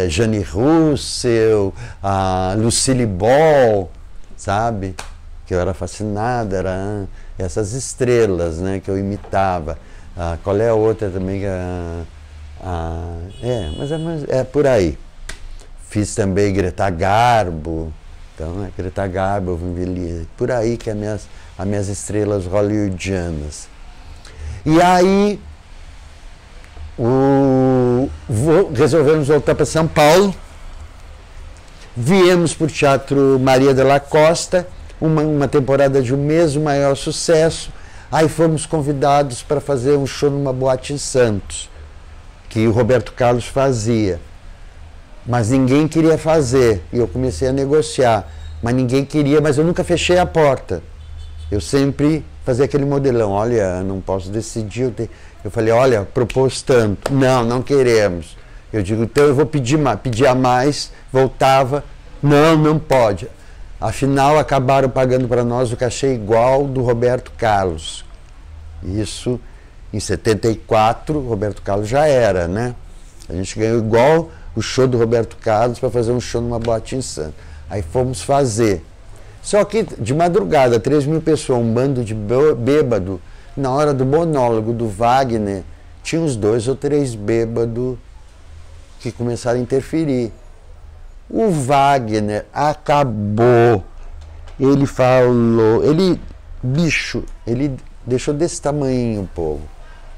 Jane Russell, a Lucille Ball, sabe? Que eu era fascinada, eram essas estrelas, né, que eu imitava. Qual é a outra também? Mas é por aí. Fiz também Greta Garbo, Então, é Greta Garbo, por aí que as minhas estrelas hollywoodianas. E aí, resolvemos voltar para São Paulo, viemos para o Teatro Maria de la Costa, uma temporada de um mês, o maior sucesso. Aí fomos convidados para fazer um show numa boate em Santos, que o Roberto Carlos fazia. Mas ninguém queria fazer, e eu comecei a negociar. Mas ninguém queria, mas eu nunca fechei a porta. Eu sempre fazia aquele modelão, olha, não posso decidir. Eu falei, olha, propôs tanto. Não, não queremos. Eu digo, então eu vou pedir a mais, voltava, não pode. Afinal, acabaram pagando para nós o cachê igual do Roberto Carlos. Isso, em 74, o Roberto Carlos já era, né? A gente ganhou igual o show do Roberto Carlos para fazer um show numa boate em Santos. Aí fomos fazer. Só que, de madrugada, 3.000 pessoas, um bando de bêbado, na hora do monólogo do Wagner, tinha uns 2 ou 3 bêbados que começaram a interferir. O Wagner acabou, ele falou, ele deixou desse tamanho o povo.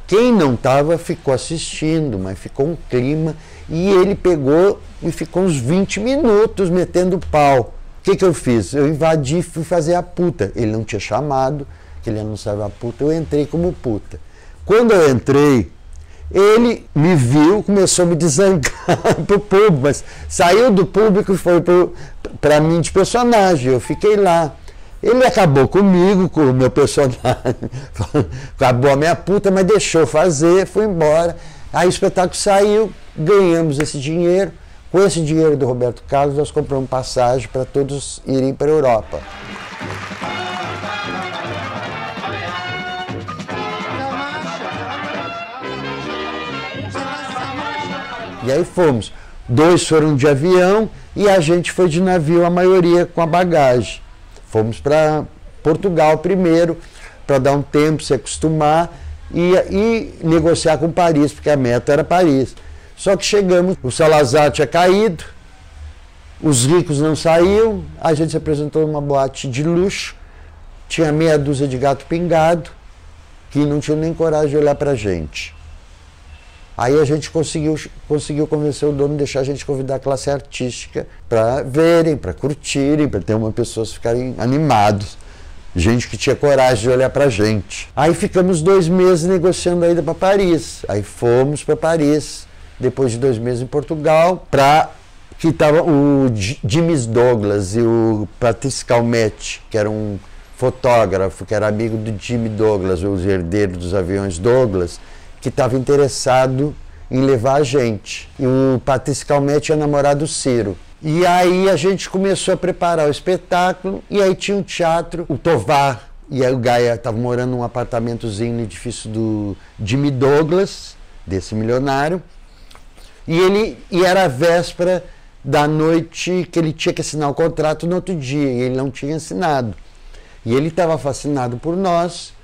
Quem não estava ficou assistindo, mas ficou um clima, e ele pegou e ficou uns 20 minutos metendo pau. O que eu fiz? Eu invadi e fui fazer a puta. Ele não tinha chamado, que ele anunciava a puta, eu entrei como puta. Quando eu entrei, ele me viu, começou a me desancar pro público, mas saiu do público e foi para mim de personagem, eu fiquei lá. Ele acabou comigo, com o meu personagem, acabou a minha puta, mas deixou fazer, foi embora. Aí o espetáculo saiu, ganhamos esse dinheiro. Com esse dinheiro do Roberto Carlos, nós compramos passagem para todos irem para a Europa. E aí fomos. 2 foram de avião e a gente foi de navio, a maioria com a bagagem. Fomos para Portugal primeiro, para dar um tempo, se acostumar e negociar com Paris, porque a meta era Paris. Só que chegamos, o Salazar tinha caído, os ricos não saíam, a gente se apresentou numa boate de luxo, tinha meia dúzia de gato pingado, que não tinham nem coragem de olhar pra gente. Aí a gente conseguiu convencer o dono de deixar a gente convidar a classe artística para verem, para curtirem, para ter uma pessoas ficarem animados. Gente que tinha coragem de olhar pra gente. Aí ficamos 2 meses negociando a ida para Paris. Aí fomos para Paris, depois de 2 meses em Portugal, que estava o James Douglas e o Patrice Calmette, que era um fotógrafo, que era amigo do Jimmy Douglas, os herdeiros dos aviões Douglas, que estava interessado em levar a gente. E o Patrice Calmette é namorado do Ciro. E aí a gente começou a preparar o espetáculo, e aí tinha um teatro, o Tovar, e aí o Gaia estava morando num apartamentozinho no edifício do Jimmy Douglas, desse milionário, e era a véspera da noite que ele tinha que assinar o contrato no outro dia, e ele não tinha assinado. E ele estava fascinado por nós,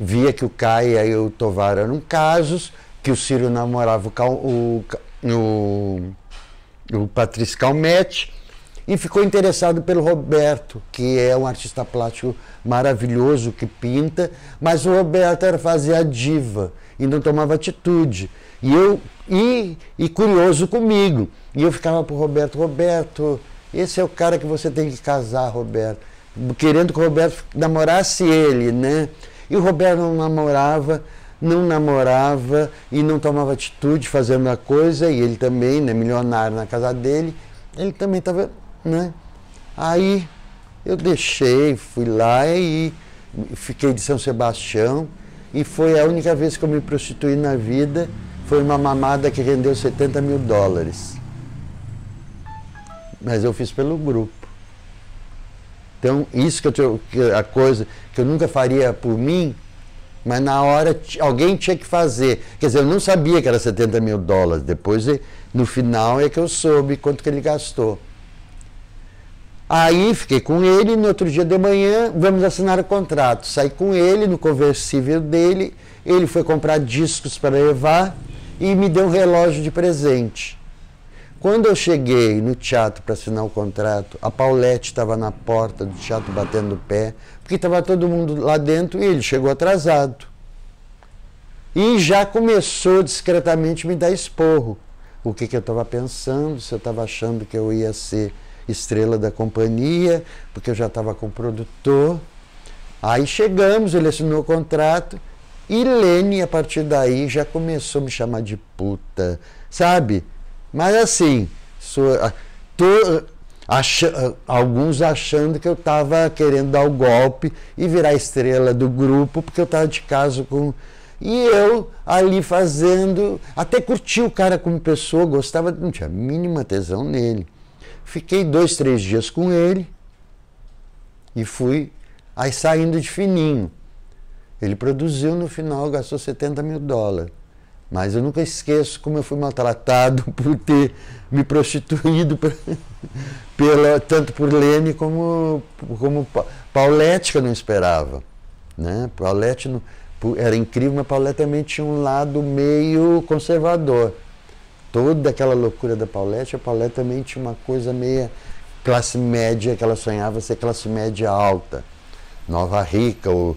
via que o Caia e o Tovar eram casos, que o Ciro namorava o Patrice Calmette, e ficou interessado pelo Roberto, que é um artista plástico maravilhoso, que pinta, mas o Roberto fazia a diva e não tomava atitude. E curioso comigo. E eu ficava pro Roberto, esse é o cara que você tem que casar, Roberto. Querendo que o Roberto namorasse ele, né? E o Roberto não namorava e não tomava atitude fazendo a coisa, e ele também, né, milionário na casa dele, ele também estava, né? Aí eu deixei, fui lá e fiquei de São Sebastião, e foi a única vez que eu me prostituí na vida, foi uma mamada que rendeu $70 mil. Mas eu fiz pelo grupo. Então, isso a coisa que eu nunca faria por mim, mas na hora alguém tinha que fazer. Quer dizer, eu não sabia que era $70 mil. Depois, no final, é que eu soube quanto que ele gastou. Aí, fiquei com ele, e no outro dia de manhã, vamos assinar o contrato. Saí com ele, no conversível dele, ele foi comprar discos para levar e me deu um relógio de presente. Quando eu cheguei no teatro para assinar o contrato, a Paulette estava na porta do teatro batendo o pé, porque estava todo mundo lá dentro e ele chegou atrasado. E já começou discretamente a me dar esporro. O que eu estava pensando, se eu estava achando que eu ia ser estrela da companhia, porque eu já estava com o produtor. Aí chegamos, ele assinou o contrato e Lene, a partir daí, já começou a me chamar de puta, sabe? Mas assim, alguns achando que eu estava querendo dar o golpe e virar estrela do grupo, porque eu estava de caso com... E eu ali fazendo, até curti o cara como pessoa, gostava, não tinha a mínima tesão nele. Fiquei 2, 3 dias com ele e fui aí saindo de fininho. Ele produziu, no final gastou $70 mil. Mas eu nunca esqueço como eu fui maltratado por ter me prostituído tanto por Lene como Paulette, que eu não esperava. Né? Paulette era incrível, mas Paulette também tinha um lado meio conservador. Toda aquela loucura da Paulette, a Paulette também tinha uma coisa meio classe média, que ela sonhava ser classe média alta. Nova rica, ou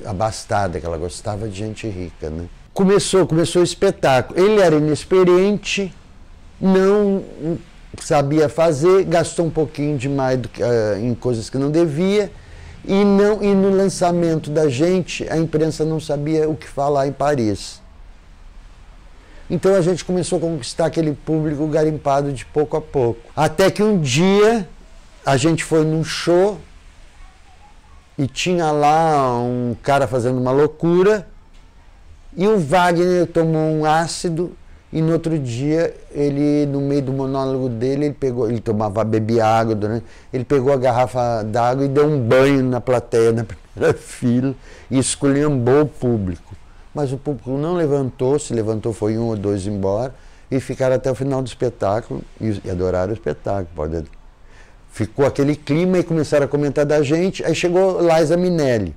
abastada, que ela gostava de gente rica, né? Começou o espetáculo. Ele era inexperiente, não sabia fazer, gastou um pouquinho demais em coisas que não devia, e no lançamento da gente, a imprensa não sabia o que falar em Paris. Então a gente começou a conquistar aquele público garimpado de pouco a pouco. Até que um dia a gente foi num show e tinha lá um cara fazendo uma loucura, e o Wagner tomou um ácido e no outro dia ele, no meio do monólogo dele, bebia água, ele pegou a garrafa d'água e deu um banho na plateia, na primeira fila, e esculhambou o público. Mas o público não levantou, se levantou foi 1 ou 2 embora, e ficaram até o final do espetáculo, e adoraram o espetáculo. Ficou aquele clima e começaram a comentar da gente, aí chegou Liza Minnelli.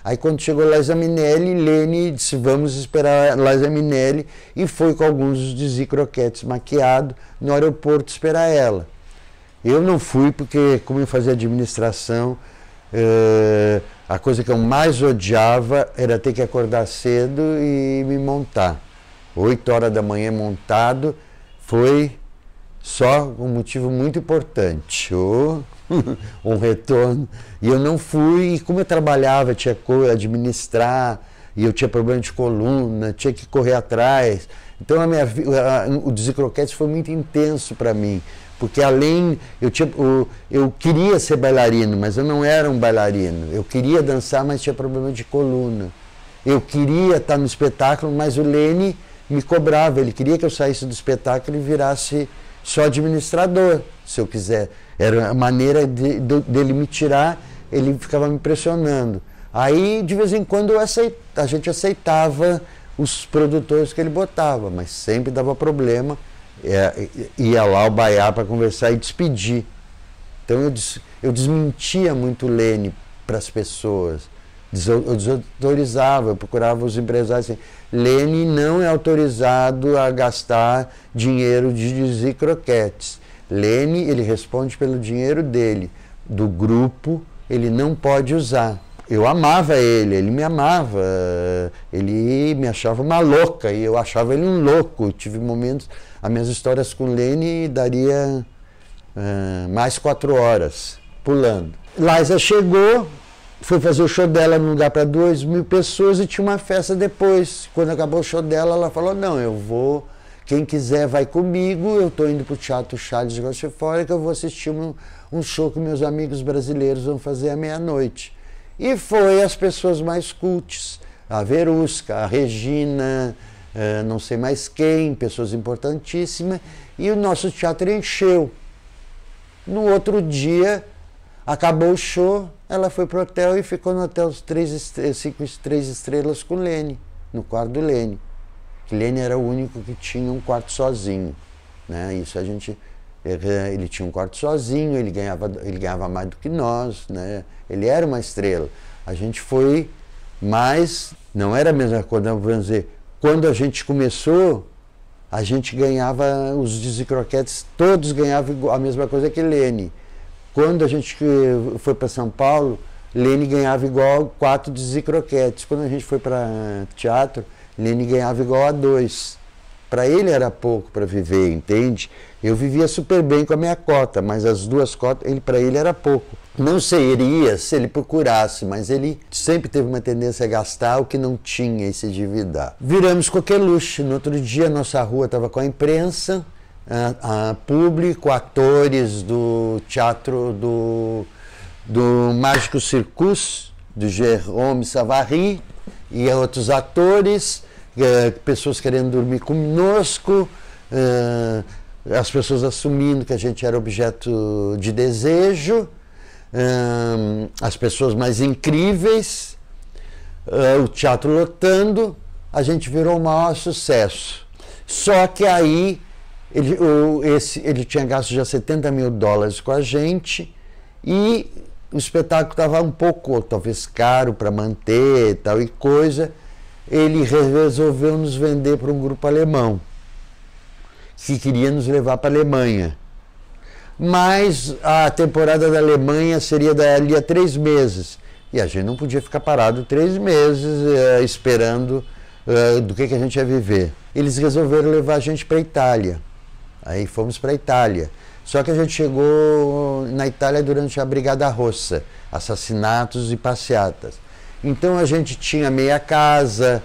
Aí quando chegou Liza Minnelli, Lene disse, vamos esperar Liza Minnelli, e foi com alguns dos Dizzy Croquettes maquiado no aeroporto esperar ela. Eu não fui porque, como eu fazia administração, a coisa que eu mais odiava era ter que acordar cedo e me montar. 8 horas da manhã montado, foi só um motivo muito importante, um retorno. E eu não fui, e como eu trabalhava, tinha que administrar, e eu tinha problema de coluna, tinha que correr atrás. Então o Dizzy Croquettes foi muito intenso para mim, porque além, eu queria ser bailarino, mas eu não era um bailarino. Eu queria dançar, mas tinha problema de coluna. Eu queria estar no espetáculo, mas o Lene me cobrava, ele queria que eu saísse do espetáculo e virasse só administrador, se eu quiser. Era a maneira dele me tirar, ele ficava me pressionando. Aí, de vez em quando, a gente aceitava os produtores que ele botava, mas sempre dava problema. Ia lá ao Baiá para conversar e despedir. Então eu desmentia muito Lene para as pessoas. Eu desautorizava, eu procurava os empresários assim, Lene não é autorizado a gastar dinheiro de Dizzy Croquettes. Lene, ele responde pelo dinheiro dele, do grupo, ele não pode usar. Eu amava ele me amava, ele me achava uma louca e eu achava ele um louco. Eu tive momentos, as minhas histórias com Lene daria mais 4 horas, pulando. Liza chegou, foi fazer o show dela num lugar para 2.000 pessoas e tinha uma festa depois. Quando acabou o show dela, ela falou, não, eu vou, quem quiser vai comigo, eu estou indo para o Teatro Charles de Rochefort, que eu vou assistir um show que meus amigos brasileiros vão fazer à meia-noite. E foi as pessoas mais cultas, a Verusca, a Regina, não sei mais quem, pessoas importantíssimas, e o nosso teatro encheu. No outro dia, acabou o show, ela foi pro hotel e ficou no hotel 5 estrelas com Lene, no quarto do Lene. Lene era o único que tinha um quarto sozinho, né? Isso ele tinha um quarto sozinho, ele ganhava mais do que nós, né? Ele era uma estrela. A gente foi, mas não era a mesma coisa, vamos dizer, quando a gente começou, a gente ganhava, os Dizzy-Croquettes, todos ganhavam a mesma coisa que Lene. Quando a gente foi para São Paulo, Lene ganhava igual 4 Dizzy-Croquettes. Quando a gente foi para teatro, Lene ganhava igual a 2. Para ele era pouco para viver, entende? Eu vivia super bem com a minha cota, mas as 2 cotas, para ele era pouco. Não seria se ele procurasse, mas ele sempre teve uma tendência a gastar o que não tinha e se endividar. Viramos coqueluche. No outro dia, nossa rua estava com a imprensa, público, atores do teatro do Mágico Circus, do Jérôme Savary, e outros atores, pessoas querendo dormir conosco, as pessoas assumindo que a gente era objeto de desejo, as pessoas mais incríveis, o teatro lotando, a gente virou o maior sucesso. Só que aí ele tinha gasto já $70 mil com a gente e o espetáculo estava um pouco, talvez, caro para manter, tal e coisa. Ele resolveu nos vender para um grupo alemão que queria nos levar para a Alemanha. Mas a temporada da Alemanha seria dali a 3 meses. E a gente não podia ficar parado 3 meses esperando do que a gente ia viver. Eles resolveram levar a gente para a Itália. Aí fomos para a Itália. Só que a gente chegou na Itália durante a Brigada Rossa, assassinatos e passeatas. Então a gente tinha meia casa,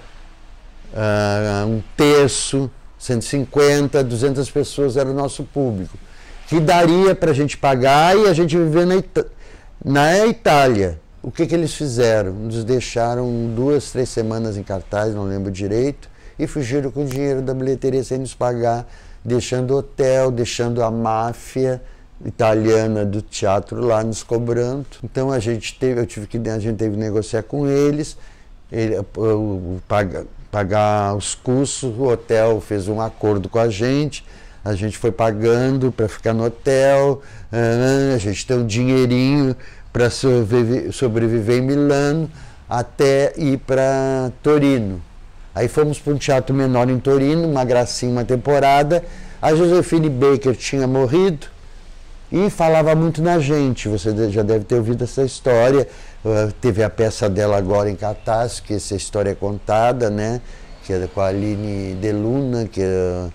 um terço, 150, 200 pessoas era o nosso público, que daria para a gente pagar e a gente viver na Itália. O que eles fizeram? Nos deixaram 2, 3 semanas em cartaz, não lembro direito, e fugiram com o dinheiro da bilheteria sem nos pagar, deixando o hotel, deixando a máfia italiana do teatro lá nos cobrando. Então a gente teve que negociar com eles, pagar os custos. O hotel fez um acordo com a gente foi pagando para ficar no hotel, a gente tem um dinheirinho para sobreviver em Milano até ir para Torino. Aí fomos para um teatro menor em Torino, uma gracinha, uma temporada. A Josephine Baker tinha morrido e falava muito na gente. Você já deve ter ouvido essa história. Teve a peça dela agora em cartaz, que essa história é contada, né? Que é com a Aline De Luna, que é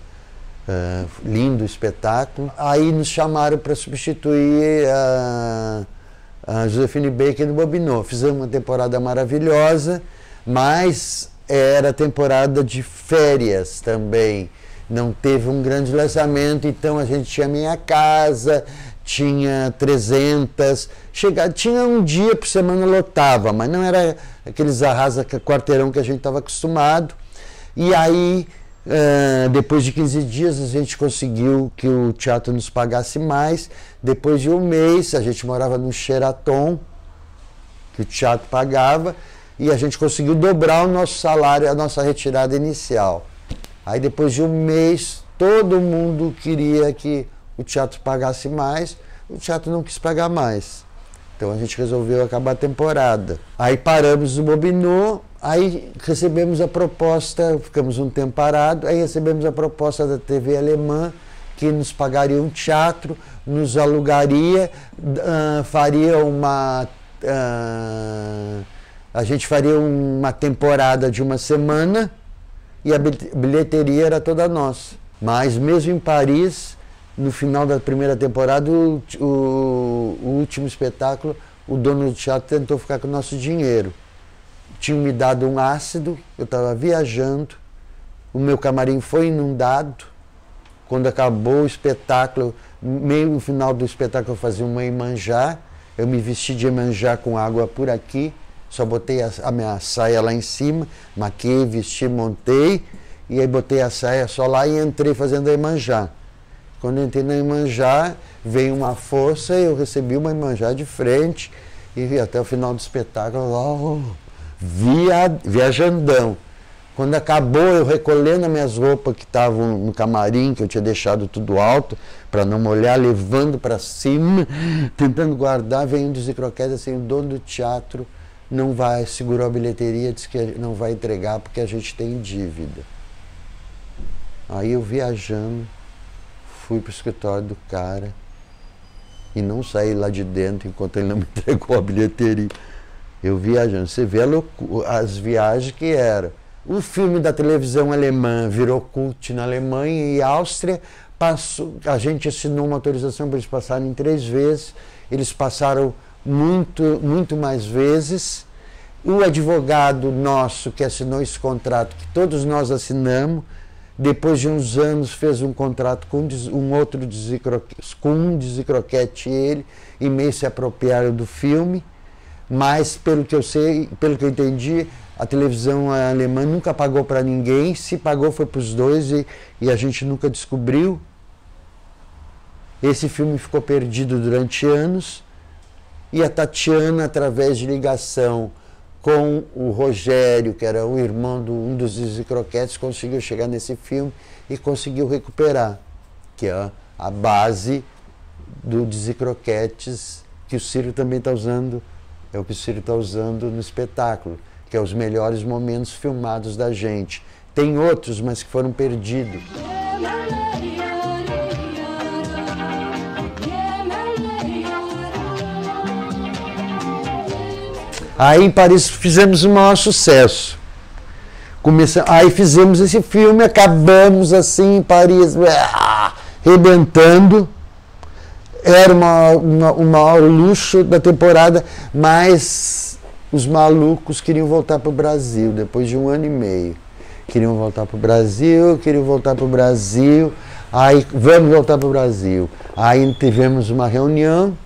lindo espetáculo. Aí nos chamaram para substituir a Josephine Baker no Bobinot. Fizemos uma temporada maravilhosa, mas era temporada de férias também. Não teve um grande lançamento, então a gente tinha minha casa, tinha 300, tinha um dia por semana lotava, mas não era aqueles arrasa-quarteirão que a gente estava acostumado. E aí, depois de 15 dias, a gente conseguiu que o teatro nos pagasse mais. Depois de um mês, a gente morava no Sheraton, que o teatro pagava, e a gente conseguiu dobrar o nosso salário, a nossa retirada inicial. Aí depois de um mês, todo mundo queria que o teatro pagasse mais, o teatro não quis pagar mais. Então a gente resolveu acabar a temporada. Aí paramos no Bobinot, aí recebemos a proposta, ficamos um tempo parado, aí recebemos a proposta da TV alemã, que nos pagaria um teatro, nos alugaria, a gente faria uma temporada de uma semana e a bilheteria era toda nossa. Mas mesmo em Paris, no final da primeira temporada, o último espetáculo, o dono do teatro tentou ficar com o nosso dinheiro. Tinham me dado um ácido, eu estava viajando, o meu camarim foi inundado. Quando acabou o espetáculo, meio no final do espetáculo eu fazia uma Iemanjá, eu me vesti de Iemanjá com água por aqui, só botei a minha saia lá em cima, maquiei, vesti, montei, e aí botei a saia só lá e entrei fazendo a Iemanjá. Quando eu entrei na Iemanjá, veio uma força e eu recebi uma Iemanjá de frente, e até o final do espetáculo, viajandão. Quando acabou, eu recolhendo as minhas roupas que estavam no camarim, que eu tinha deixado tudo alto, para não molhar, levando para cima, tentando guardar, veio um Dizzy-Croquettes, assim, o dono do teatro não vai, segurou a bilheteria, disse que não vai entregar porque a gente tem dívida. Aí eu viajando, fui pro escritório do cara e não saí lá de dentro enquanto ele não me entregou a bilheteria. Eu viajando, você vê as viagens que era. O filme da televisão alemã virou cult na Alemanha e Áustria. A gente assinou uma autorização para eles passarem 3 vezes. Eles passaram muito mais vezes. O advogado nosso que assinou esse contrato, que todos nós assinamos, depois de uns anos fez um contrato com um outro Dizzy-Croquette ele, e meio se apropriaram do filme. Mas, pelo que eu sei, pelo que eu entendi, a televisão alemã nunca pagou para ninguém. Se pagou foi para os dois e a gente nunca descobriu. Esse filme ficou perdido durante anos. E a Tatiana, através de ligação com o Rogério, que era o irmão de um dos Dizzy-Croquettes, conseguiu chegar nesse filme e conseguiu recuperar, que é a base do Dizzy-Croquettes, que o Ciro também está usando. É o que o Ciro está usando no espetáculo, que é os melhores momentos filmados da gente. Tem outros, mas que foram perdidos. Aí em Paris fizemos o maior sucesso. Aí fizemos esse filme, acabamos assim em Paris, arrebentando. Era o maior luxo da temporada, mas os malucos queriam voltar para o Brasil, depois de 1 ano e meio. Queriam voltar para o Brasil. Aí, vamos voltar para o Brasil. Aí tivemos uma reunião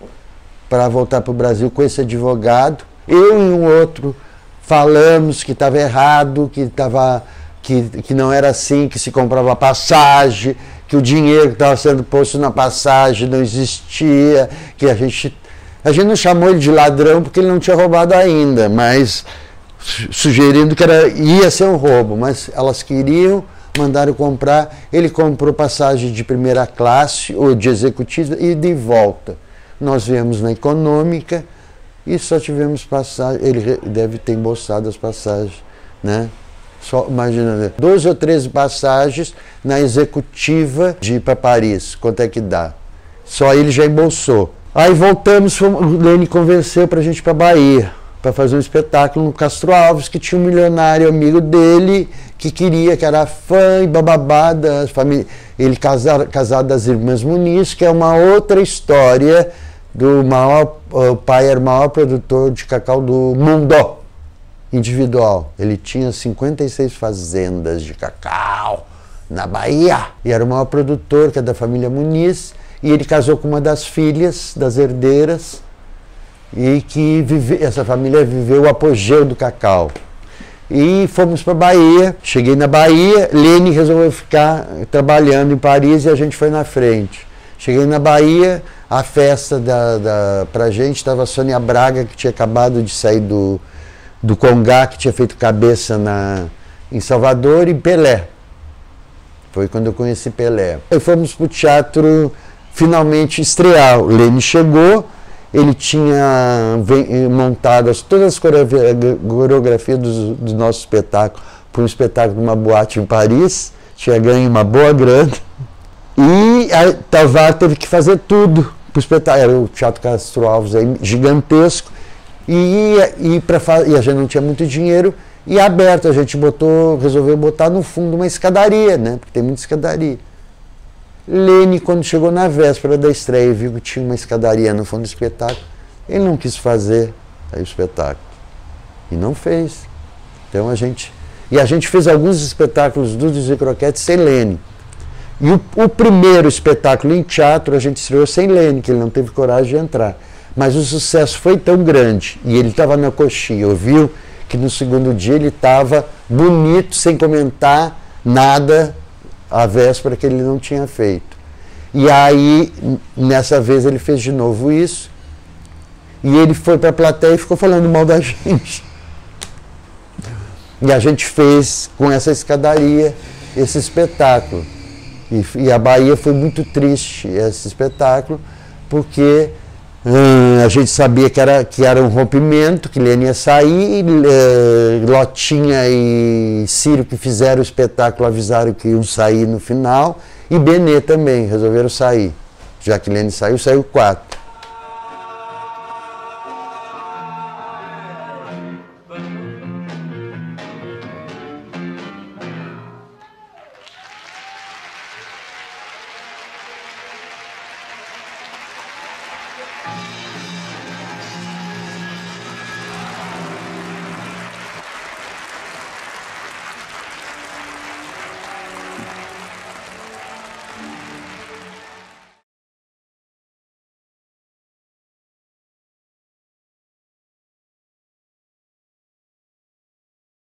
para voltar para o Brasil com esse advogado. Eu e um outro falamos que estava errado, que não era assim, que se comprava passagem, que o dinheiro que estava sendo posto na passagem não existia, que a gente não chamou ele de ladrão porque ele não tinha roubado ainda, mas sugerindo que ia ser um roubo, mas elas queriam, mandaram comprar, ele comprou passagem de primeira classe ou de executiva e de volta. Nós viemos na econômica e só tivemos passagem, ele deve ter embolsado as passagens, né? Só, imagina, 12 ou 13 passagens na executiva de ir para Paris, quanto é que dá? Só ele já embolsou. Aí voltamos, o Lene convenceu para a gente ir para Bahia, para fazer um espetáculo no Castro Alves, que tinha um milionário amigo dele, que queria, que era fã e bababá da família. Ele casado das irmãs Muniz, que é uma outra história do maior, o pai era o maior produtor de cacau do mundo. Individual. Ele tinha 56 fazendas de cacau na Bahia e era o maior produtor, que é da família Muniz, e ele casou com uma das filhas, das herdeiras, e que essa família viveu o apogeu do cacau. E fomos para Bahia, cheguei na Bahia, Lene resolveu ficar trabalhando em Paris e a gente foi na frente. Cheguei na Bahia, a festa pra gente estava a Sônia Braga, que tinha acabado de sair do Congá, que tinha feito cabeça em Salvador, e Pelé. Foi quando eu conheci Pelé. Aí fomos para o teatro finalmente estrear. O Lene chegou, ele tinha montado todas as coreografias do nosso espetáculo para um espetáculo de uma boate em Paris, tinha ganho uma boa grana, e a Tavar teve que fazer tudo para o espetáculo. Era o Teatro Castro Alves aí, gigantesco, e a gente não tinha muito dinheiro, e aberto, a gente resolveu botar no fundo uma escadaria, né? Porque tem muita escadaria. Lene, quando chegou na véspera da estreia e viu que tinha uma escadaria no fundo do espetáculo, ele não quis fazer aí o espetáculo. E não fez. Então a gente fez alguns espetáculos do Dizzy-Croquettes sem Lene. E o primeiro espetáculo em teatro a gente estreou sem Lene, que ele não teve coragem de entrar. Mas o sucesso foi tão grande, e ele estava na coxinha, ouviu que no segundo dia ele estava bonito, sem comentar nada, a véspera que ele não tinha feito. E aí, nessa vez, ele fez de novo isso, e ele foi para a plateia e ficou falando mal da gente. E a gente fez, com essa escadaria, esse espetáculo. E a Bahia foi muito triste, esse espetáculo, porque A gente sabia que era um rompimento, que Lene ia sair, Lotinha e Ciro, que fizeram o espetáculo, avisaram que iam sair no final, e Benê também, resolveram sair. Já que Lene saiu 4.